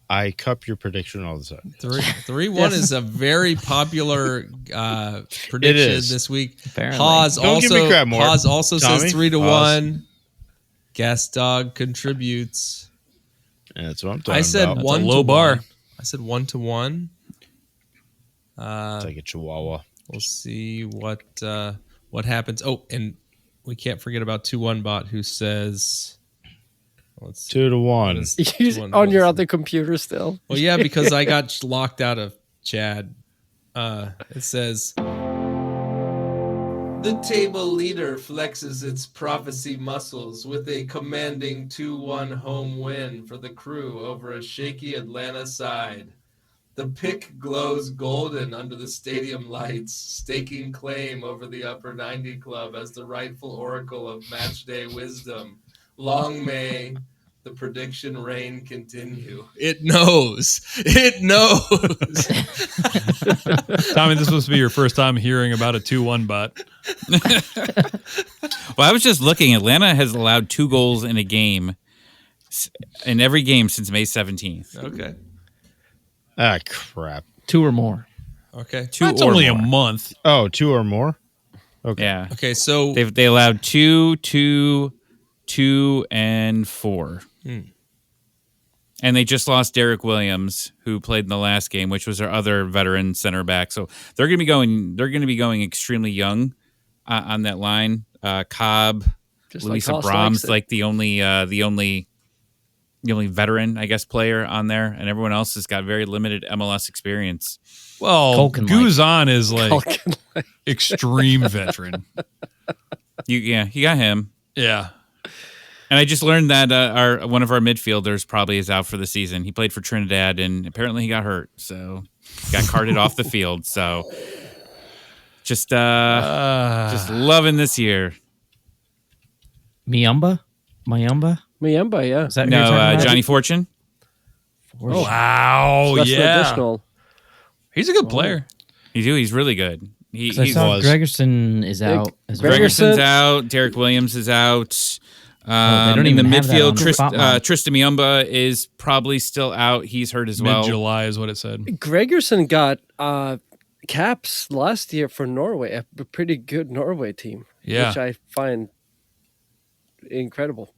I cup your prediction all the time. 3-1 is a very popular prediction is. this week. Apparently. Haas Don't give me crap, Mort. also Tommy? says 3-1. Gas Dog contributes. Yeah, that's what I'm talking I said about. 1 a low to bar. 1. I said 1-1. It's like a chihuahua. We'll see what happens. Oh, and we can't forget about 2-1 Bot, who says, let's see. 2-1. On your other computer still. Well, yeah, because I got locked out of Chad. It says, the table leader flexes its prophecy muscles with a commanding 2-1 home win for the Crew over a shaky Atlanta side. The pick glows golden under the stadium lights, staking claim over the Upper 90 Club as the rightful oracle of matchday wisdom. Long may the prediction reign continue. It knows. It knows. Tommy, this must be your first time hearing about a 2-1 bot. Well, I was just looking. Atlanta has allowed 2 goals in a game, in every game since May 17th. Okay. Ah, crap. 2 or more. Okay. 2 That's or only more. a month. Oh, 2 or more? Okay. Yeah. Okay, so They allowed 2, 2, 2, and 4. And they just lost Derek Williams, who played in the last game, which was their other veteran center back. So they're going to be going. They're going to be going extremely young on that line. Cobb, Just Luis like Haas Abrams, likes it. like the only veteran, I guess, player on there, and everyone else has got very limited MLS experience. Well, Culkin-like. Guzan is like Culkin-like. extreme veteran. You got him. Yeah. And I just learned that one of our midfielders probably is out for the season. He played for Trinidad, and apparently he got hurt, so got carted off the field. So just loving this year. Mayumba, Mayumba, yeah. Is that who you're No, talking about? Johnny Fortune. Wow. Special Yeah. additional. He's a good player. He's really good. 'Cause I saw Gregerson is out. as well. Gregerson's out. Derek Williams is out. they don't In the even have that on midfield, the spot line. Tristan Miyumba is probably still out. He's hurt as well. Mid-July is what it said. Gregerson got caps last year for Norway, a pretty good Norway team, Yeah. which I find incredible.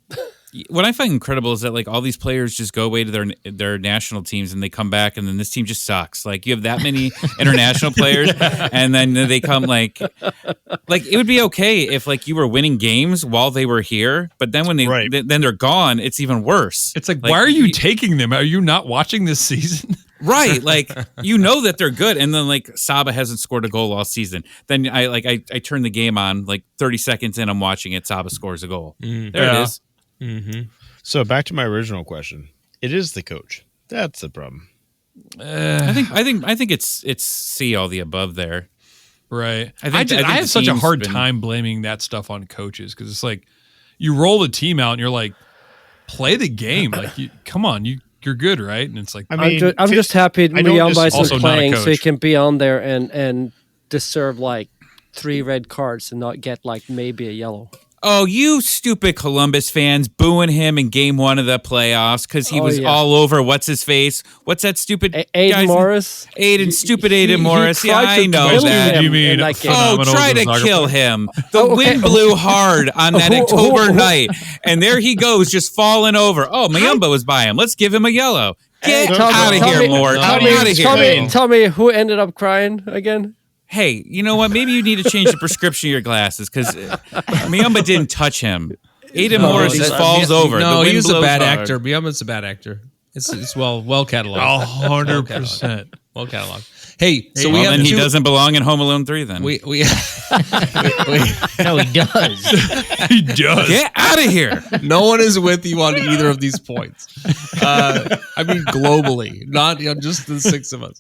What I find incredible is that like all these players just go away to their national teams and they come back and then this team just sucks. Like you have that many international players and then they come like it would be okay if like you were winning games while they were here, but then when then they're gone, it's even worse. It's like why are you taking them? Are you not watching this season? Right, like you know that they're good, and then like Saba hasn't scored a goal all season. Then I turn the game on, like 30 seconds in, I'm watching it. Saba scores a goal. There it is. Mm-hmm. So back to my original question. It is the coach. That's the problem. I think it's C all the above there. Right. I think I the have such a team's hard been- time blaming that stuff on coaches because it's like you roll the team out and you're like, play the game. Like, come on, you're good, right? And it's like, I'm just happy Miyamba isn't also not a playing, so he coach. can be on there and deserve like 3 red cards and not get like maybe a yellow. Oh, you stupid Columbus fans booing him in game 1 of the playoffs because he was all over what's his face. What's that stupid Aiden guy's- Morris? Stupid Aiden Morris. Yeah, tried I to know kill that. him in that game. Oh, try to kill him. The wind blew hard on that October night, and there he goes, just falling over. Oh, Mayumba was by him. Let's give him a yellow. Get out of here, Mort. Out of here. Tell me who ended up crying again? Hey, you know what? Maybe you need to change the prescription of your glasses because Miyamba didn't touch him. Aiden Morris just falls over. No, The wind he was a blows bad hard. actor. Biyama's a bad actor. It's well cataloged. 100%. Well cataloged. Hey, so Well, we have then he two- doesn't belong in Home Alone 3 then. We No, he does. He does. Get out of here. No one is with you on either of these points. I mean, globally, not just the 6 of us.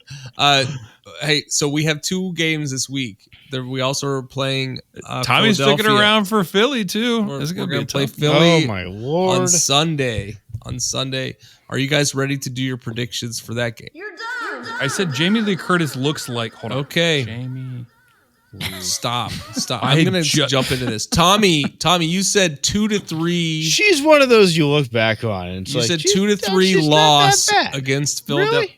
Hey, so we have 2 games this week. We also are playing. Tommy's sticking Philadelphia. around for Philly too. We're This is going gonna be to play tough. Philly. Oh, my Lord. On Sunday. Are you guys ready to do your predictions for that game? You're done. I said Jamie Lee Curtis looks like. Hold on. Okay. Jamie Stop. I'm going to jump into this. Tommy, you said 2-3. She's one of those you look back on. And it's you like, said 2-3 loss against Philadelphia. Really?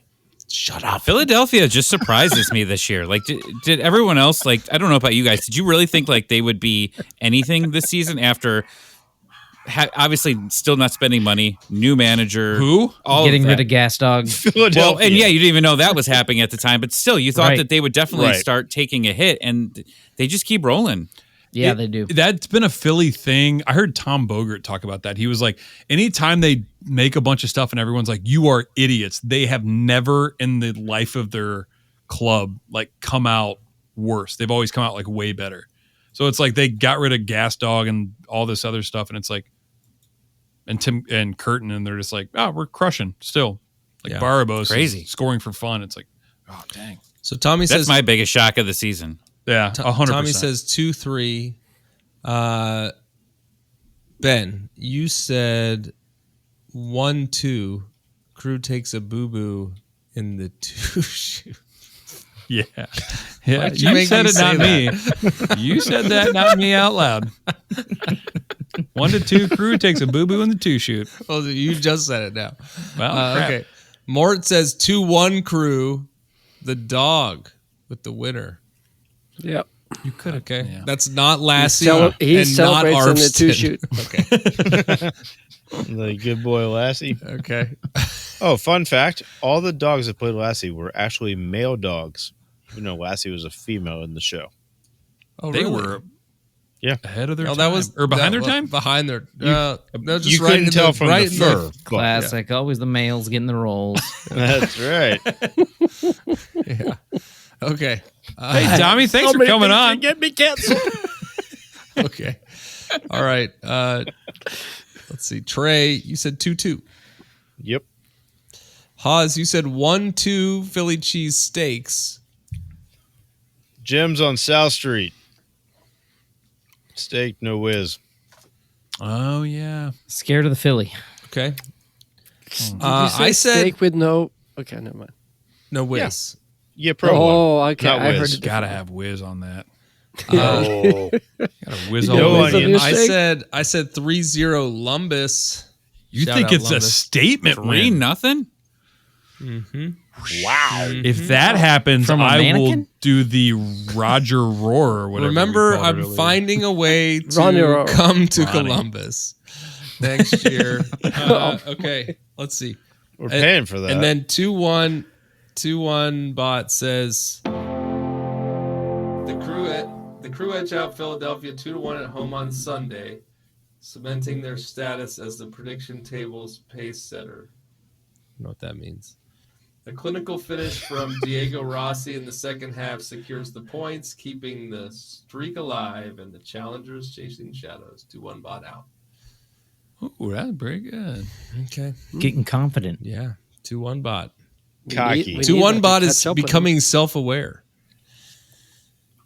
Shut up. Philadelphia just surprises me this year. Like, did everyone else, like, I don't know about you guys, did you really think like they would be anything this season after obviously still not spending money, new manager, getting rid of Gas Dog? Well, and yeah, you didn't even know that was happening at the time, but still, you thought that they would definitely start taking a hit, and they just keep rolling. Yeah, they do. That's been a Philly thing. I heard Tom Bogert talk about that. He was like, anytime they make a bunch of stuff and everyone's like, you are idiots, they have never in the life of their club like come out worse. They've always come out like way better. So it's like they got rid of Gas Dog and all this other stuff, and it's like, and Tim and Curtin, and they're just like, oh, we're crushing still. Like Barabos crazy scoring for fun. It's like, oh dang. So Tommy says that's my biggest shock of the season. Yeah, 100%. Tommy says 2-3. Ben, you said 1-2. Crew takes a boo-boo in the 2 shoot. Yeah. Why'd You said it, not me. that? You said that, not me out loud. 1-2 Crew takes a boo-boo in the 2 shoot. Well, you just said it now. Well, crap. okay. Mort says 2-1 Crew, the dog with the winner. Yep. You could have. Okay. Yeah. That's not Lassie He and not celebrates in the 2 Armstead. shoot. Okay. The good boy Lassie. Okay. Oh, fun fact. All the dogs that played Lassie were actually male dogs. You know, Lassie was a female in the show. Oh, They really? were ahead of their Oh, time. that was or behind their that- time? Behind their. You just right couldn't in tell from right the in fur. but- Classic. Always the males getting the roles. That's right. Yeah. Okay. Hey, Tommy, thanks for coming on. Get me canceled. Okay. All right. Let's see. Trey, you said 2-2. Yep. Haas, you said 1-2 Philly cheese steaks. Jim's on South Street. Steak, no whiz. Oh, yeah. Scared of the Philly. Okay. I said steak with no. Okay, never mind. No whiz. Yeah, pro. Oh, okay. Not I whiz. heard it. Gotta have whiz on that. Oh. Gotta whiz You all know, over. onion. I said 3-0 Lumbus. You Shout think out it's a Lumbus. statement 3-0? Mm-hmm. Wow. If that happens, From a I will mannequin? do the Roger Roar or whatever. Remember, we called it I'm earlier. finding a way Ronnie to Roar. come to Ronnie. Columbus next year. Okay, let's see. We're paying for that. And then 2-1 bot says the crew edge out Philadelphia 2-1 at home on Sunday, cementing their status as the prediction table's pace setter. I don't know what that means. A clinical finish from Diego Rossi in the second half secures the points, keeping the streak alive, and the challengers chasing shadows. 2-1 bot out. Ooh, that's pretty good. Okay. Getting confident. Yeah. 2-1 bot. Cocky. 2-1 bot is becoming self-aware.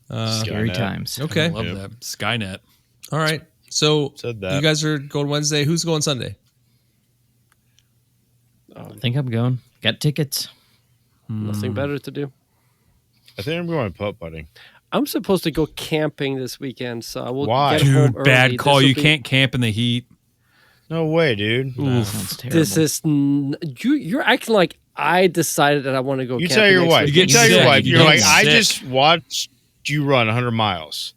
Scary Skynet. times. Okay. I love that. Skynet. All right. So Said that. you guys are going Wednesday. Who's going Sunday? I think I'm going. Got tickets. Nothing better to do. I think I'm going putt putting. I'm supposed to go camping this weekend, so I will Why? get home Dude, early. bad call. This'll You be- can't camp in the heat. No way, dude. Sounds terrible. This is you're acting like I decided that I want to go. You camping tell your next wife. weekend. You get tell your sick. wife. You You're get like, I sick. just watched you run 100 miles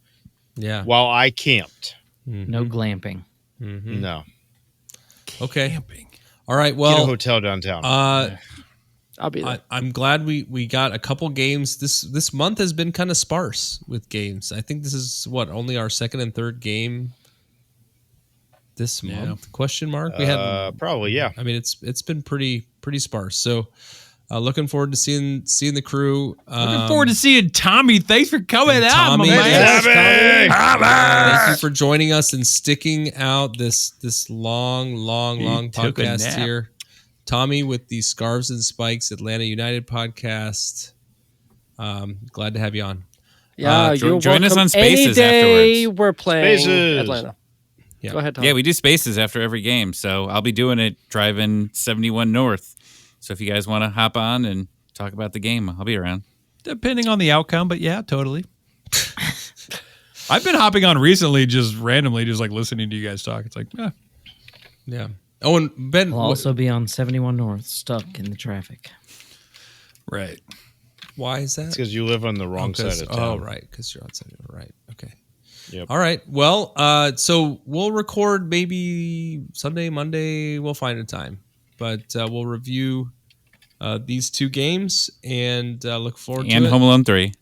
Yeah. while I camped. No glamping. Mm-hmm. No. Okay. Camping. All right. Get a Well, hotel downtown. I'll be there. I'm glad we got a couple games. This month has been kind of sparse with games. I think this is only our second and third game this month? Question mark. We had probably, yeah. I mean, it's been pretty sparse. So looking forward to seeing the crew. Looking forward to seeing Tommy. Thanks for coming out, Tommy, my man. thank you for joining us and sticking out this long took a podcast nap. here. Tommy with the Scarves and Spikes Atlanta United podcast. Glad to have you on. Yeah, you're join us welcome. on Spaces Any day afterwards. we're playing Spaces. Atlanta. Yeah. Go ahead, Tom. Yeah, we do Spaces after every game, so I'll be doing it driving 71 North. So if you guys want to hop on and talk about the game, I'll be around. Depending on the outcome, but yeah, totally. I've been hopping on recently, just randomly, just like listening to you guys talk. It's like, yeah. Oh, and Ben will also be on 71 North, stuck in the traffic. Right. Why is that? It's because you live on the wrong side of town. Oh, right. Because you're on 71. Right. Okay. Yep. All right. Well, so we'll record maybe Sunday, Monday. We'll find a time, but we'll review these two games and look forward to it. And Home Alone 3.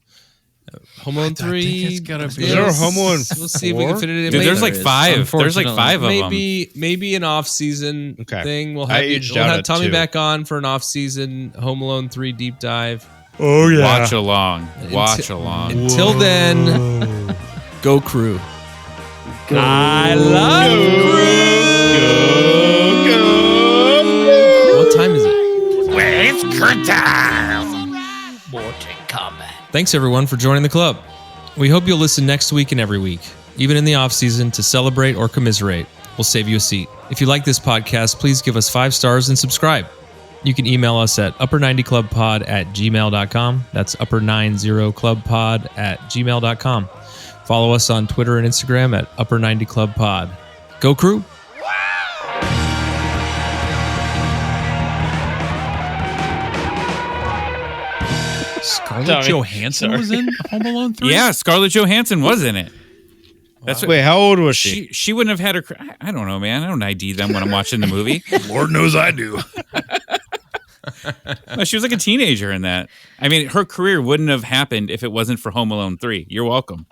Home Alone 3. Is there a Home Alone 4? We'll see if we can fit it in. Dude, there's like 5. There's like 5 of them. Maybe an off-season thing. We'll have Tommy back on for an off-season Home Alone 3 deep dive. Oh, yeah. Watch along. Until then, go Crew. I love Crew. What time is it? Well, it's good time. Mortal Kombat. Thanks, everyone, for joining the club. We hope you'll listen next week and every week, even in the off-season, to celebrate or commiserate. We'll save you a seat. If you like this podcast, please give us 5 stars and subscribe. You can email us at upper90clubpod@gmail.com. That's upper90clubpod@gmail.com. Follow us on Twitter and Instagram at upper90clubpod. Go Crew! Scarlett Johansson was in Home Alone 3? Yeah, Scarlett Johansson was in it. That's Wait, how old was she? She wouldn't have had her. I don't know, man. I don't ID them when I'm watching the movie. Lord knows I do. No, she was like a teenager in that. I mean, her career wouldn't have happened if it wasn't for Home Alone 3. You're welcome.